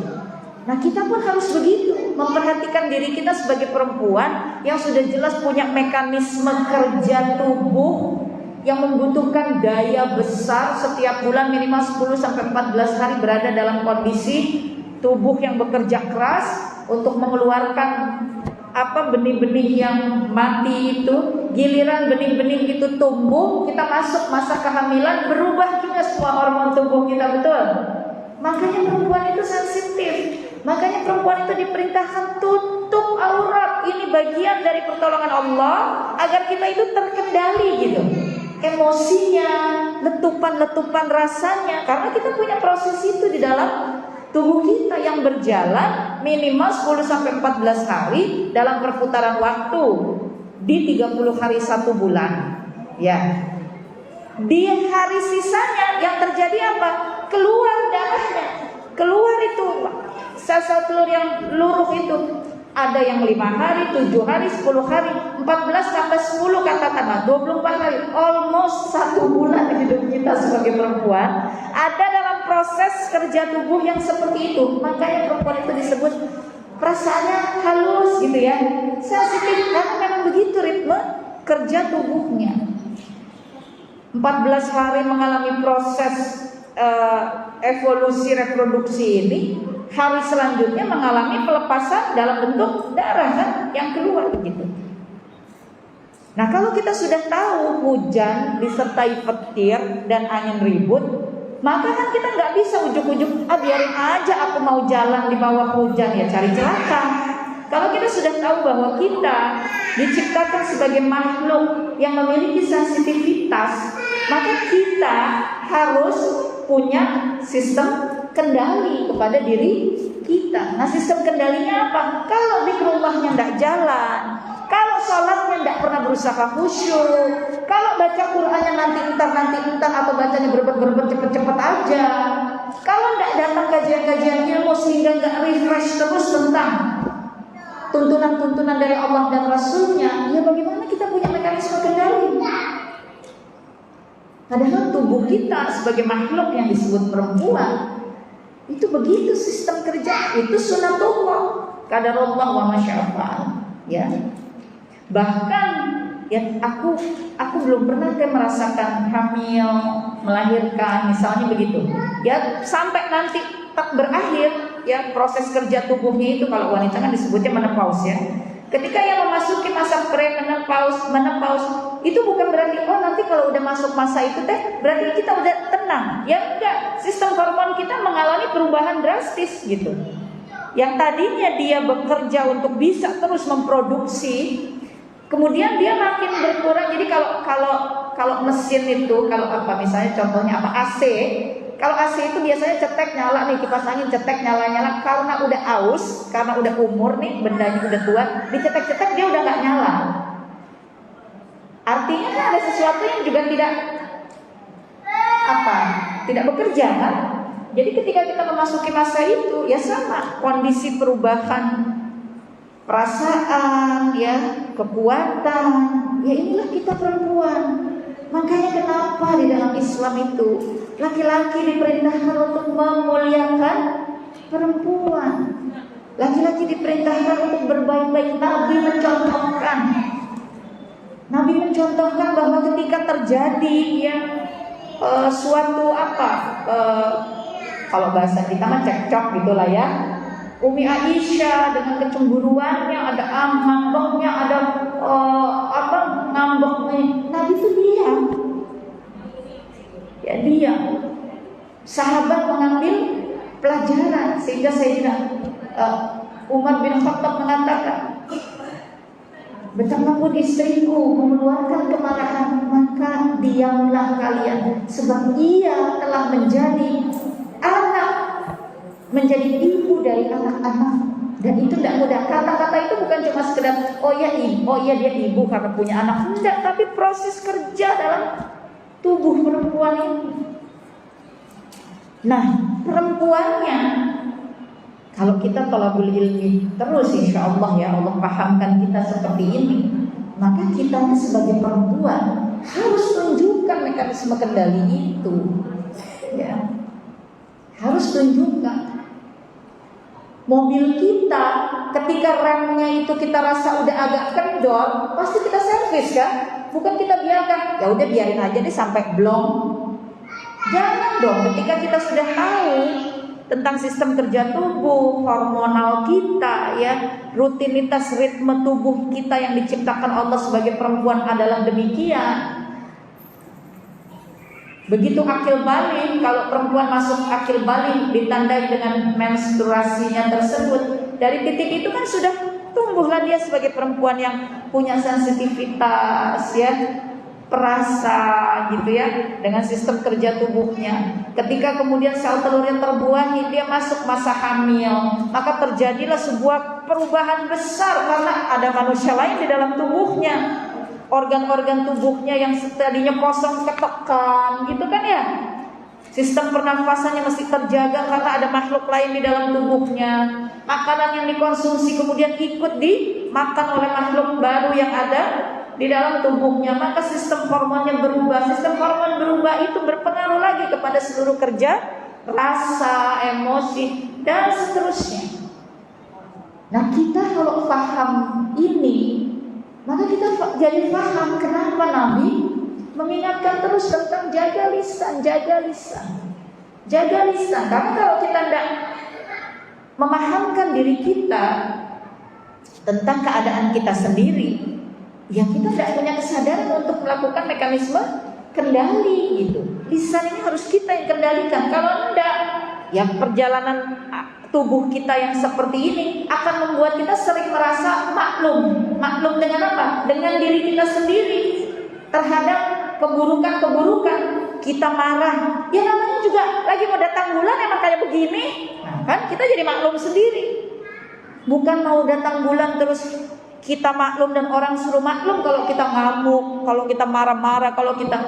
Nah, kita pun harus begitu, memperhatikan diri kita sebagai perempuan yang sudah jelas punya mekanisme kerja tubuh yang membutuhkan daya besar setiap bulan minimal 10-14 hari berada dalam kondisi tubuh yang bekerja keras untuk mengeluarkan benih-benih yang mati itu. Giliran benih-benih itu tumbuh, kita masuk masa kehamilan, berubah juga semua hormon tubuh kita, betul? Makanya perempuan itu sensitif. Makanya perempuan itu diperintahkan tutup aurat. Ini bagian dari pertolongan Allah agar kita itu terkendali gitu. Emosinya, letupan-letupan rasanya, karena kita punya proses itu di dalam tubuh kita yang berjalan minimal 10-14 hari dalam perputaran waktu di 30 hari 1 bulan. Ya. Di hari sisanya yang terjadi apa? Keluar darahnya. Keluar itu sel-sel telur yang luruh itu. Ada yang 5 hari, 7 hari, 10 hari, 14 tambah 10 katakanlah 24 hari, almost 1 bulan hidup kita sebagai perempuan ada dalam proses kerja tubuh yang seperti itu. Makanya perempuan itu disebut perasaannya halus gitu ya, sensitif, karena memang begitu ritme kerja tubuhnya. 14 hari mengalami proses evolusi reproduksi ini, hari selanjutnya mengalami pelepasan dalam bentuk darah kan yang keluar begitu. Nah, kalau kita sudah tahu hujan disertai petir dan angin ribut, maka kan kita nggak bisa ujuk-ujuk biarin aja aku mau jalan di bawah hujan, ya cari celaka. Kalau kita sudah tahu bahwa kita diciptakan sebagai makhluk yang memiliki sensitivitas, maka kita harus punya sistem kendali kepada diri kita. Nah, sistem kendalinya apa? Kalau zikrullah-nya tidak jalan, kalau sholatnya tidak pernah berusaha khusyuk, kalau baca Qur'annya nanti entar atau bacanya berbet cepet-cepet aja, kalau tidak datang kajian-kajian ilmu sehingga nggak refresh terus tentang tuntunan-tuntunan dari Allah dan Rasulnya, ya bagaimana kita punya mekanisme kendali? Padahal tubuh kita sebagai makhluk yang disebut perempuan itu begitu sistem kerja, itu sunatullah, qadarullah wa masya'afa'al. Ya. Bahkan ya aku belum pernah merasakan hamil, melahirkan misalnya begitu. Ya sampai nanti tak berakhir ya proses kerja tubuhnya itu, kalau wanita kan disebutnya menopause ya. Ketika yang memasuki masa menopause itu bukan berarti nanti kalau udah masuk masa itu berarti kita udah tenang. Ya enggak, sistem hormon kita mengalami perubahan drastis gitu. Yang tadinya dia bekerja untuk bisa terus memproduksi, kemudian dia makin berkurang. Jadi kalau mesin itu, kalau misalnya contohnya AC. Kalau AC itu biasanya cetek nyala nih, kipas angin cetek nyala, karena udah aus, karena udah umur nih, bendanya udah tua, dicetek-cetek dia udah nggak nyala. Artinya kan ada sesuatu yang juga tidak bekerja kan? Jadi ketika kita memasuki masa itu, ya sama, kondisi perubahan perasaan, ya kekuatan, ya inilah kita perempuan. Makanya kenapa di dalam Islam itu laki-laki diperintahkan untuk memuliakan perempuan, laki-laki diperintahkan untuk berbaik-baik. Nabi mencontohkan bahwa ketika terjadi suatu kalau bahasa kita mah cekcok gitulah ya, Umi Aisyah dengan kecemburuannya, ada ngambeknya, ada ngambeknya, Nabi itu diam. Ya diam. Sahabat mengambil pelajaran sehingga Sayyidina Umar bin Khattab mengatakan, betapapun istriku mengeluarkan kemarahan, maka diamlah kalian, sebab ia telah menjadi anak, menjadi ibu dari anak-anak. Dan itu tidak mudah. Kata-kata itu bukan cuma sekedar oh iya dia ibu karena punya anak. Tidak, tapi proses kerja dalam tubuh perempuan ini. Nah, perempuannya kalau kita thalabul ilmi terus insya Allah ya Allah pahamkan kita seperti ini, maka kita sebagai perempuan harus tunjukkan mekanisme kendali itu, ya harus tunjukkan. Mobil kita ketika remnya itu kita rasa udah agak kendor, pasti kita servis kan? Bukan kita biarkan, ya udah biarin aja deh sampai blong. Jangan dong, ketika kita sudah tahu tentang sistem kerja tubuh, hormonal kita, ya rutinitas ritme tubuh kita yang diciptakan Allah sebagai perempuan adalah demikian. Begitu akil balik, kalau perempuan masuk akil balik ditandai dengan menstruasinya tersebut, dari titik itu kan sudah tumbuhlah dia sebagai perempuan yang punya sensitivitas, ya perasa gitu ya, dengan sistem kerja tubuhnya. Ketika kemudian sel telurnya terbuahi, dia masuk masa hamil, maka terjadilah sebuah perubahan besar karena ada manusia lain di dalam tubuhnya. Organ-organ tubuhnya yang tadinya kosong ketekan gitu kan ya. Sistem pernafasannya mesti terjaga karena ada makhluk lain di dalam tubuhnya. Makanan yang dikonsumsi kemudian ikut dimakan oleh makhluk baru yang ada di dalam tubuhnya. Maka sistem hormonnya berubah. Sistem hormon berubah itu berpengaruh lagi kepada seluruh kerja rasa, emosi dan seterusnya. Nah, kita kalau paham ini, maka kita jadi paham kenapa Nabi mengingatkan terus tentang jaga lisan, jaga lisan, jaga lisan. Karena kalau kita tidak memahamkan diri kita tentang keadaan kita sendiri, ya kita tidak punya kesadaran untuk melakukan mekanisme kendali gitu. Lisan ini harus kita yang kendalikan. Kalau tidak, ya perjalanan tubuh kita yang seperti ini akan membuat kita sering merasa maklum. Maklum dengan apa? Dengan diri kita sendiri terhadap keburukan-keburukan. Kita marah, ya namanya juga lagi mau datang bulan emang kayak begini. Nah, kan kita jadi maklum sendiri. Bukan mau datang bulan terus kita maklum dan orang suruh maklum kalau kita ngamuk, kalau kita marah-marah, kalau kita,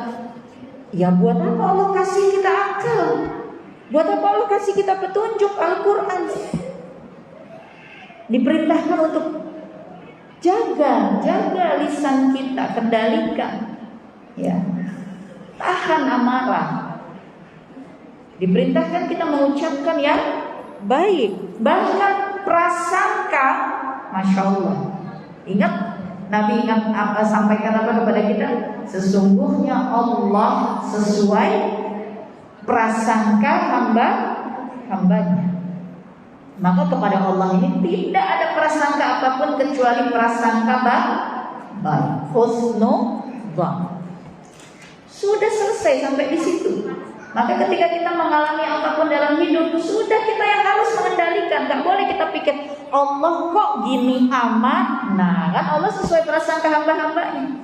ya buat apa Allah kasih kita akal? Buat apa Allah kasih kita petunjuk Al-Quran? Diperintahkan untuk jaga lisan kita, kendalikan, ya, tahan amarah. Diperintahkan kita mengucapkan yang baik, bahkan prasangka, masya Allah. Ingat, Nabi sampaikan apa kepada kita? Sesungguhnya Allah sesuai prasangka hambanya. Maka kepada Allah ini tidak ada prasangka apapun kecuali prasangka baik, husnudzan. Sudah selesai sampai di situ. Maka ketika kita mengalami apapun dalam hidup, sudah kita yang harus mengendalikan. Gak boleh kita pikir Allah kok gini amat. Nah kan Allah sesuai prasangka hamba-hambanya.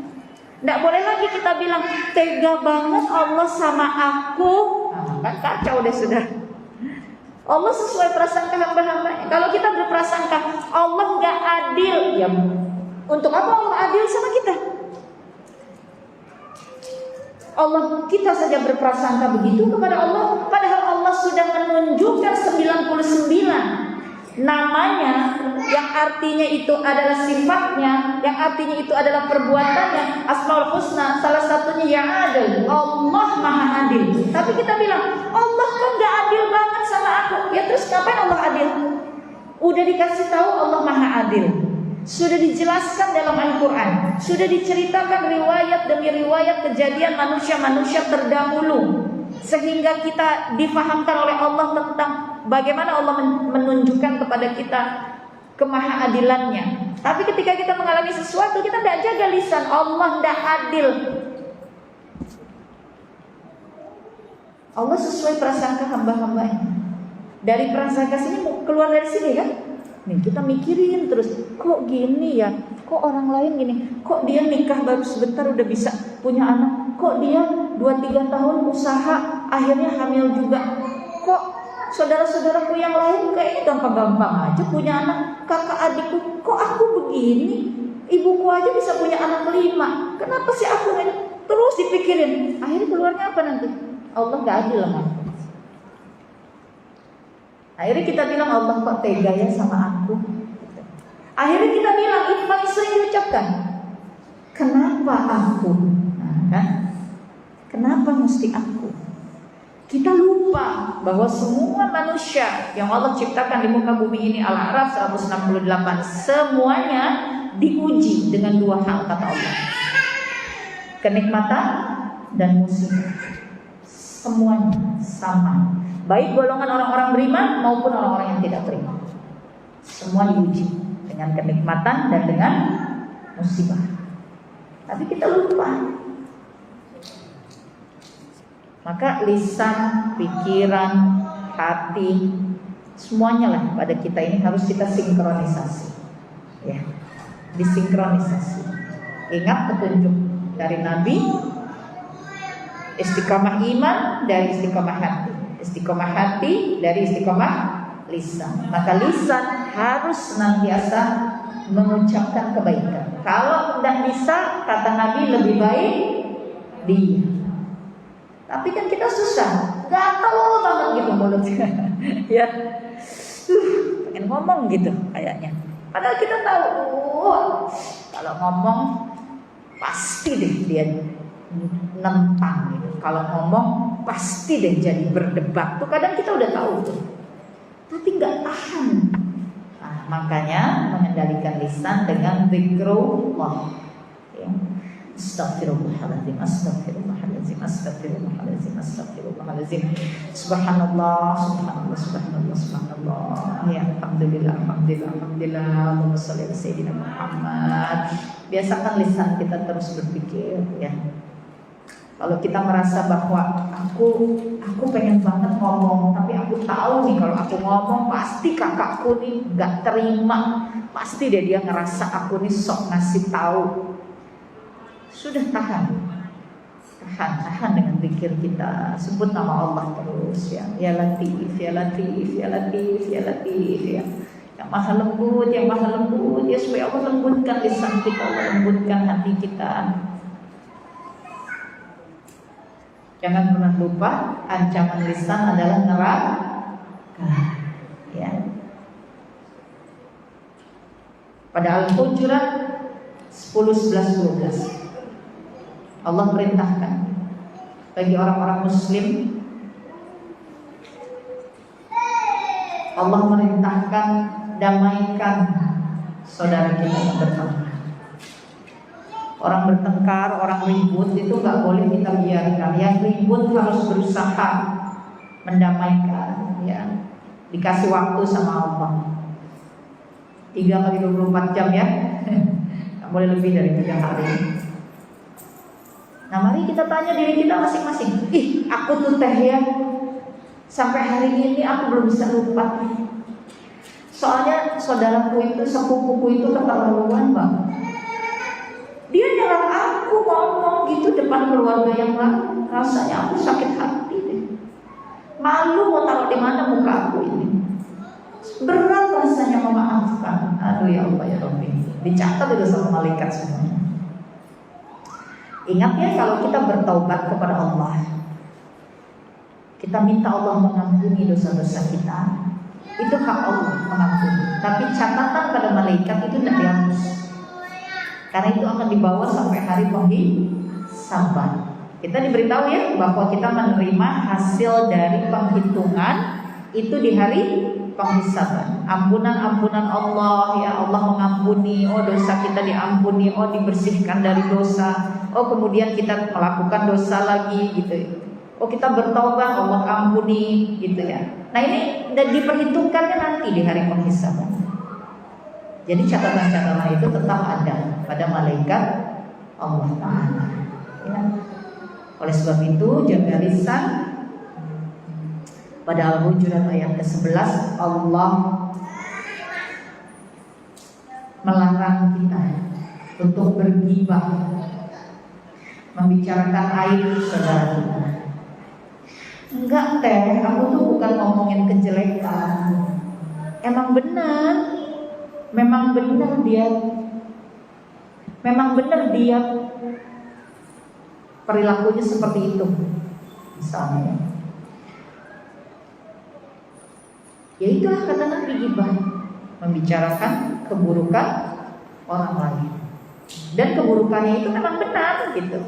Nggak boleh lagi kita bilang tega banget Allah sama aku. Nah, kan kacau deh sudah. Allah sesuai prasangka hamba-hambanya. Kalau kita berprasangka Allah nggak adil, ya untuk apa Allah adil sama kita? Allah, kita saja berprasangka begitu kepada Allah, padahal Allah sudah menunjukkan 99 namanya, yang artinya itu adalah sifatnya, yang artinya itu adalah perbuatannya, Asmaul Husna, salah satunya yang adil. Allah maha adil. Tapi kita bilang Allah kok gak adil banget sama aku. Ya terus ngapain Allah adil? Udah dikasih tahu Allah maha adil, sudah dijelaskan dalam Al-Quran, sudah diceritakan riwayat demi riwayat kejadian manusia-manusia terdahulu, sehingga kita difahamkan oleh Allah tentang bagaimana Allah menunjukkan kepada kita kemahaadilannya. Tapi ketika kita mengalami sesuatu, kita tidak jaga lisan, Allah tidak adil. Allah sesuai prasangka hamba-hambanya. Dari prasangka sini keluar dari sini kan? Nih, kita mikirin terus, kok gini ya, kok orang lain gini, kok dia nikah baru sebentar udah bisa punya anak, kok dia 2-3 tahun usaha akhirnya hamil juga, kok saudara-saudaraku yang lain kayaknya gampang-gampang aja punya anak. Kakak adikku, kok aku begini? Ibuku aja bisa punya anak 5. Kenapa sih aku ini? Terus dipikirin. Akhirnya keluarnya apa nanti? Allah gak adil sama aku. Akhirnya kita bilang, Allah kok tega ya sama aku. Akhirnya kita bilang, ini paling sering diucapkan, kenapa aku? Nah, kan? Kenapa mesti aku? Kita lupa bahwa semua manusia yang Allah ciptakan di muka bumi ini, Al-A'raf 168, semuanya diuji dengan 2 hal kata Allah. Kenikmatan dan musibah. Semuanya sama. Baik golongan orang-orang beriman maupun orang-orang yang tidak beriman. Semua diuji dengan kenikmatan dan dengan musibah. Tapi kita lupa. Maka lisan, pikiran, hati, semuanya lah pada kita ini harus kita sinkronisasi. Ya, disinkronisasi. Ingat petunjuk dari Nabi, istiqomah iman dari istiqomah hati, istiqomah hati dari istiqomah lisan. Maka lisan harus senantiasa mengucapkan kebaikan. Kalau tidak bisa, kata Nabi, lebih baik diam. Tapi kan kita susah, gatel banget gitu mulutnya. Ya, pengen ngomong gitu kayaknya. Padahal kita tahu, kalau ngomong pasti deh dia nentang gitu. Kalau ngomong pasti deh jadi berdebat. Tuh kadang kita udah tahu tuh, tapi nggak tahan. Nah, makanya mengendalikan lisan dengan zikrullah. Ya. Astaghfirullahaladzim, astaghfirullahaladzim, astaghfirullahaladzim, astaghfirullahaladzim. Subhanallah, subhanallah, subhanallah, subhanallah. Ya, alhamdulillah, alhamdulillah, alhamdulillah. Allahumma sholli ala sayyidina Muhammad. Biasakan lisan kita terus berpikir, ya. Kalau kita merasa bahwa aku pengen banget ngomong, tapi aku tahu nih kalau aku ngomong pasti kakakku nih nggak terima, pasti dia ngerasa aku nih sok ngasih tahu. Sudah tahan dengan pikir kita, sebut nama Allah terus, ya. Ya Latif, ya Latif, ya Latif, ya Latif, ya. Yang maha lembut, yang maha lembut, ya, supaya Allah lembutkan lisan kita, Allah lembutkan hati kita. Jangan pernah lupa, ancaman lisan adalah neraka. Ya. Pada Al-Hujurat 10, 11, 12 Allah perintahkan bagi orang-orang muslim, Allah merintahkan damaikan saudara kita yang bertengkar. Orang bertengkar, orang ribut itu nggak boleh kita biarkan. Yang ribut harus berusaha mendamaikan, ya. Dikasih waktu sama Allah 3x24 jam, ya. Nggak boleh lebih dari 3 hari. Nah, mari kita tanya diri kita masing-masing. Aku tuh teh ya, sampai hari ini aku belum bisa lupa. Soalnya saudaraku itu, sepupuku itu keterlaluan banget. Dia nyerang aku ngomong gitu depan keluarga yang lain. Rasanya aku sakit hati deh. Malu mau taruh di mana muka aku ini. Berat rasanya memaafkan. Aduh ya Allah ya Rabbi. Dicatat itu sama malaikat semuanya. Ingat ya, kalau kita bertaubat kepada Allah, kita minta Allah mengampuni dosa-dosa kita, itu hak Allah mengampuni. Tapi catatan pada malaikat itu tidak dihapus, karena itu akan dibawa sampai hari penghisaban. Kita diberitahu ya bahwa kita menerima hasil dari penghitungan itu di hari penghisaban. Ampunan Allah, ya Allah mengampuni, oh dosa kita diampuni, oh dibersihkan dari dosa, oh kemudian kita melakukan dosa lagi gitu, oh kita bertobat, Allah ampuni gitu ya. Nah ini dan diperhitungkannya nanti di hari penghisaban. Jadi catatan-catatan itu tetap ada pada malaikat Allah Ta'ala, ya. Oleh sebab itu jaga lisan. Pada Al-Hujurat ayat ke-11 Allah melarang kita untuk bergibah, membicarakan aib saudara kita. Enggak teh, aku tuh bukan ngomongin kejelekan. Memang benar dia perilakunya seperti itu. Misalnya, ya itulah kata Nabi, ghibah, membicarakan keburukan orang lain. Dan keburukannya itu memang benar gitu.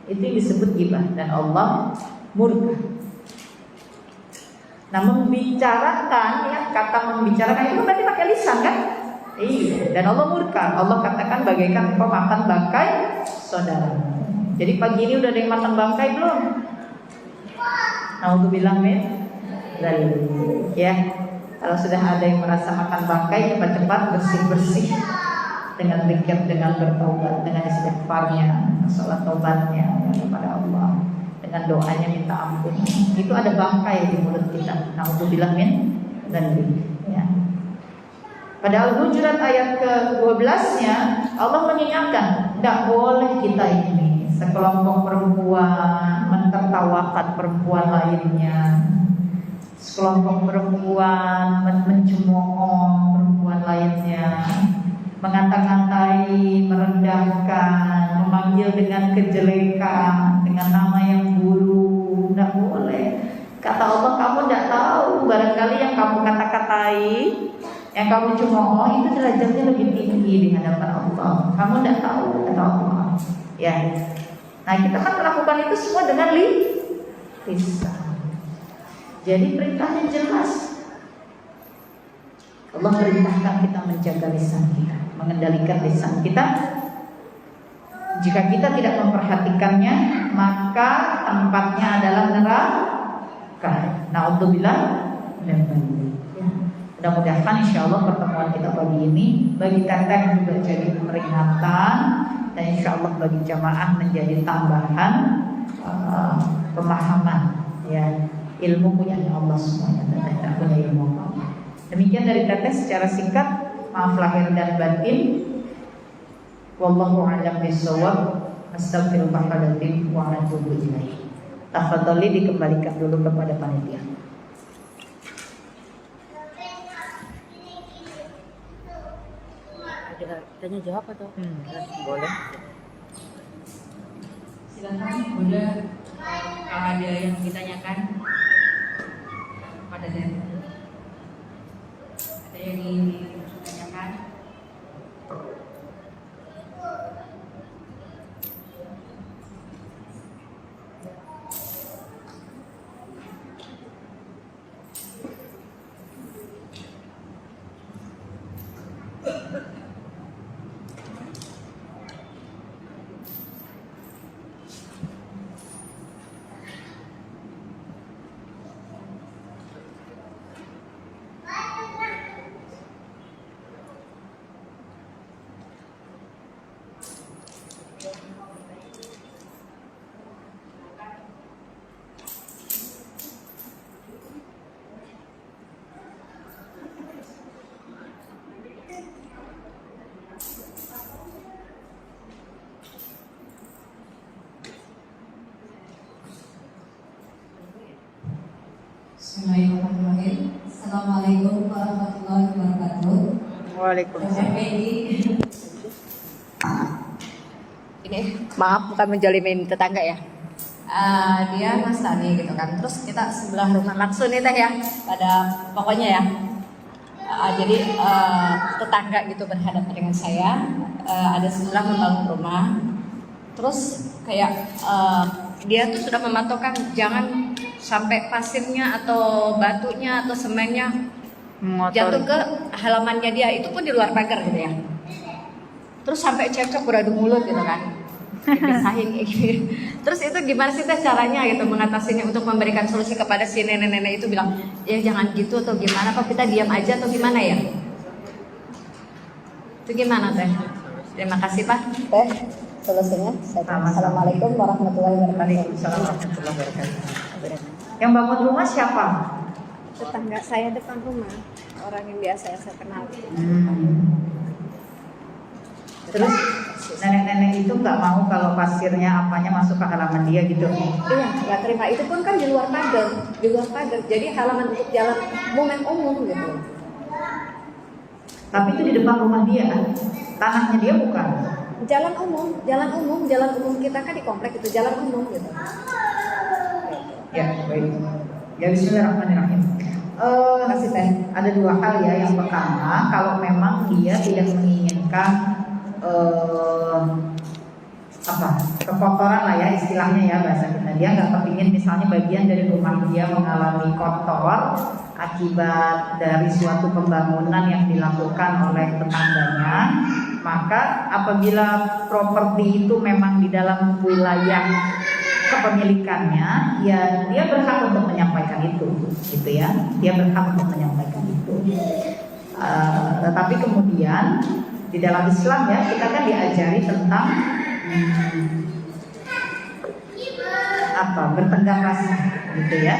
Itu disebut ghibah dan Allah murka. Nah, membicarakan, ya, kata membicarakan itu berarti pakai lisan kan? Iya. Dan Allah murka. Allah katakan bagaikan engkau makan bangkai saudara. Jadi pagi ini udah ada yang makan bangkai belum? Nah, untuk bilang dari ya, kalau sudah ada yang merasa makan bangkai, cepat-cepat bersih-bersih dengan zikir, dengan bertaubat, dengan istighfarnya, salat taubatnya kepada Allah, dengan doanya minta ampun. Itu ada bangkai di mulut kita. Nah, untuk bilang dari ya. Pada Al-Hujurat ayat ke-12-nya Allah mengingatkan, tidak boleh kita ini sekelompok perempuan mentertawakan perempuan lainnya, sekelompok perempuan mencemooh perempuan lainnya, mengata-ngatai, merendahkan, memanggil dengan kejelekan, dengan nama yang buruk. Tidak boleh. Kata Allah, kamu tidak tahu, barangkali yang kamu kata-katai, yang kamu cemooh itu derajatnya lebih tinggi di hadapan Allah. Kamu tidak tahu, kata Allah. Ya. Nah, kita kan melakukan itu semua dengan lisan. Jadi perintahnya jelas. Allah perintahkan kita menjaga lisan kita, mengendalikan lisan kita. Jika kita tidak memperhatikannya, maka tempatnya adalah neraka. Na'udzubillah min dzalik. Mudah-mudahan insya Allah pertemuan kita pagi ini bagi teteh juga jadi peringatan, dan insya Allah bagi jamaah menjadi tambahan pemahaman, ya, ilmu punya Allah semuanya. Teteh tak punya ilmu apa. Demikian dari teteh secara singkat. Maaf lahir dan batin. Wallahu a'lam bishawab. Astaghfirullahaladzim wa atubu ilaih. Tafadhali dikembalikan dulu kepada panitia. Tanya jawab atau? Boleh. Silakan, boleh. Kalau ada yang ditanyakan pada saya, ada yang ingin ditanyakan? Bismillahirrahmanirrahim. Assalamualaikum warahmatullahi wabarakatuh. Waalaikumsalam. Ini maaf, bukan menjalimin tetangga ya. Dia Mas Tani gitu kan. Terus kita sebelah rumah langsung nih teh ya. Pada pokoknya ya. Jadi tetangga gitu berhadapan dengan saya. Ada sebelah membangun rumah. Terus kayak dia tuh sudah memantaukan jangan sampai pasirnya atau batunya atau semennya jatuh ke halamannya dia, itu pun di luar pagar gitu ya. Terus sampai cekcok beradu mulut gitu kan, dipisahin kayak gitu. Terus itu gimana sih teh caranya gitu mengatasinya, untuk memberikan solusi kepada si nenek-nenek itu, bilang ya jangan gitu atau gimana, kok kita diam aja atau gimana ya? Itu gimana teh? Terima kasih Pak. Teh solusinya. Assalamualaikum warahmatullahi wabarakatuh. Warahmatullahi wabarakatuh. Yang bangun rumah siapa? Tetangga saya depan rumah, orang yang biasa yang saya kenal. Terus nenek-nenek itu nggak mau kalau pasirnya apanya masuk ke halaman dia gitu. Iya, nggak terima. Itu pun kan di luar pagar, Jadi halaman untuk jalan momen umum gitu. Tapi itu di depan rumah dia, tanahnya dia bukan. Jalan umum kita kan di komplek itu jalan umum gitu. Ya, baik. Ya, bismillahirrahmanirrahim. Kasih teh. Ada dua hal ya. Yang pertama, kalau memang dia tidak menginginkan kekotoran lah ya istilahnya ya bahasa kita, dia nggak kepingin misalnya bagian dari rumah dia mengalami kotor akibat dari suatu pembangunan yang dilakukan oleh tetangganya, maka apabila properti itu memang di dalam wilayah kepemilikannya, ya dia berhak untuk menyampaikan itu, gitu ya, dia berhak untuk menyampaikan itu. Tetapi kemudian di dalam Islam ya kita kan diajari tentang bertenggang rasa, gitu ya.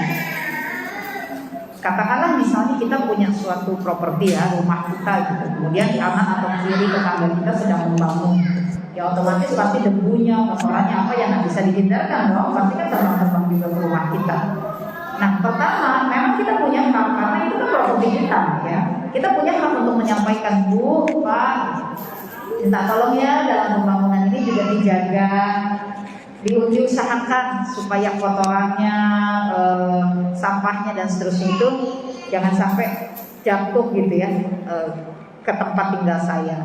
Katakanlah misalnya kita punya suatu properti ya, rumah kita gitu, kemudian di kanan atau kiri tetangga kita sedang membangun, ya otomatis pasti debunya, kotorannya apa yang nggak bisa dihindarkan dong, pasti kan terbang-terbang juga ke rumah kita. Nah pertama, memang kita punya hak karena itu kan properti kita ya, kita punya hak untuk menyampaikan, Bu, Pak, minta tolong ya dalam pembangunan ini juga dijaga, diusahakan supaya kotorannya, sampahnya dan seterusnya itu jangan sampai jatuh gitu ya ke tempat tinggal saya.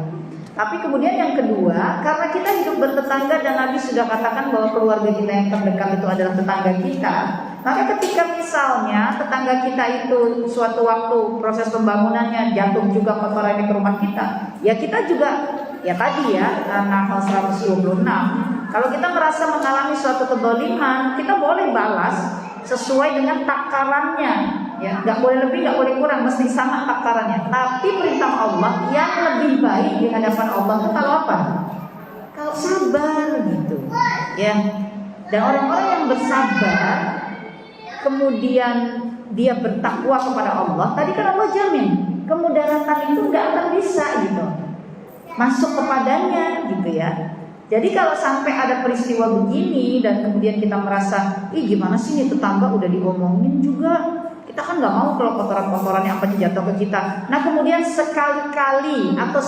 Tapi kemudian yang kedua, karena kita hidup bertetangga dan Nabi sudah katakan bahwa keluarga kita yang terdekat itu adalah tetangga kita, maka ketika misalnya tetangga kita itu suatu waktu proses pembangunannya jatuh juga kotorannya ke rumah kita, ya kita juga ya tadi ya Nahl 126, kalau kita merasa mengalami suatu kezaliman, kita boleh balas sesuai dengan takarannya, ya nggak boleh lebih, nggak boleh kurang, mesti sama takarannya. Tapi perintah Allah yang lebih baik di hadapan Allah itu kalau apa? Kalau sabar gitu, ya. Dan orang-orang yang bersabar, kemudian dia bertakwa kepada Allah, tadi kan Allah jamin kemudaratan itu nggak akan bisa gitu masuk kepadanya, gitu ya. Jadi kalau sampai ada peristiwa begini dan kemudian kita merasa, ih gimana sih nih tetangga udah diomongin juga, kita kan nggak mau kalau kotoran-kotoran yang apa jatuh ke kita. Nah kemudian sekali-kali atau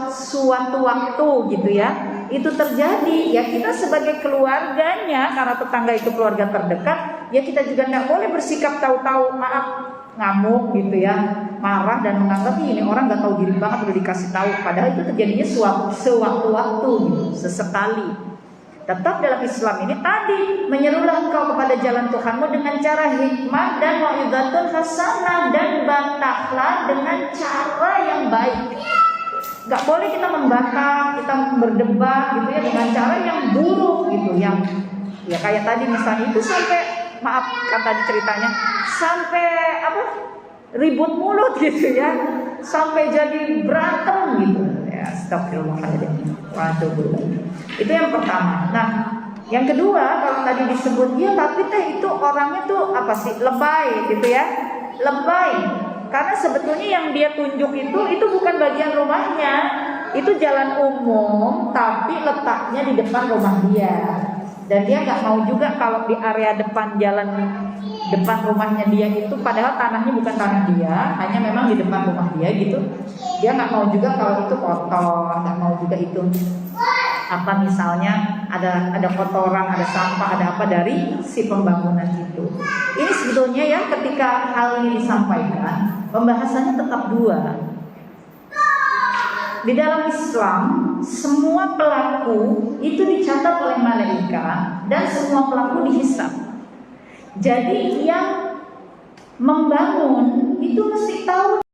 suatu waktu gitu ya, itu terjadi, ya kita sebagai keluarganya, karena tetangga itu keluarga terdekat, ya kita juga nggak boleh bersikap tahu-tahu maaf ngamuk gitu ya, marah dan menganggap ini orang nggak tahu diri banget udah dikasih tahu, padahal itu terjadinya sewaktu-waktu gitu, sesekali. Tetap dalam Islam ini tadi menyerulah engkau kepada jalan Tuhanmu dengan cara hikmah dan mau'izatun hasanah, dan bantahlah dengan cara yang baik. Gak boleh kita membantah, kita berdebat gitu ya dengan cara yang buruk gitu, yang ya kayak tadi misalnya itu sampai maaf kan tadi ceritanya sampai ribut mulut gitu ya, sampai jadi berantem gitu ya. Astagfirullahaladzim. Itu yang pertama. Nah yang kedua, kalau tadi disebut ya tapi teh itu orangnya tuh apa sih, lebay gitu ya, lebay. Karena sebetulnya yang dia tunjuk itu bukan bagian rumahnya, itu jalan umum tapi letaknya di depan rumah dia. Dan dia nggak mau juga kalau di area depan jalan depan rumahnya dia itu, padahal tanahnya bukan tanah dia, hanya memang di depan rumah dia gitu. Dia nggak mau juga kalau itu kotor, nggak mau juga itu misalnya ada kotoran, ada sampah, ada apa dari si pembangunan itu. Ini sebetulnya ya ketika hal ini disampaikan, pembahasannya tetap dua. Di dalam Islam, semua pelaku itu dicatat oleh malaikat dan semua pelaku dihisab. Jadi yang membangun itu mesti tahu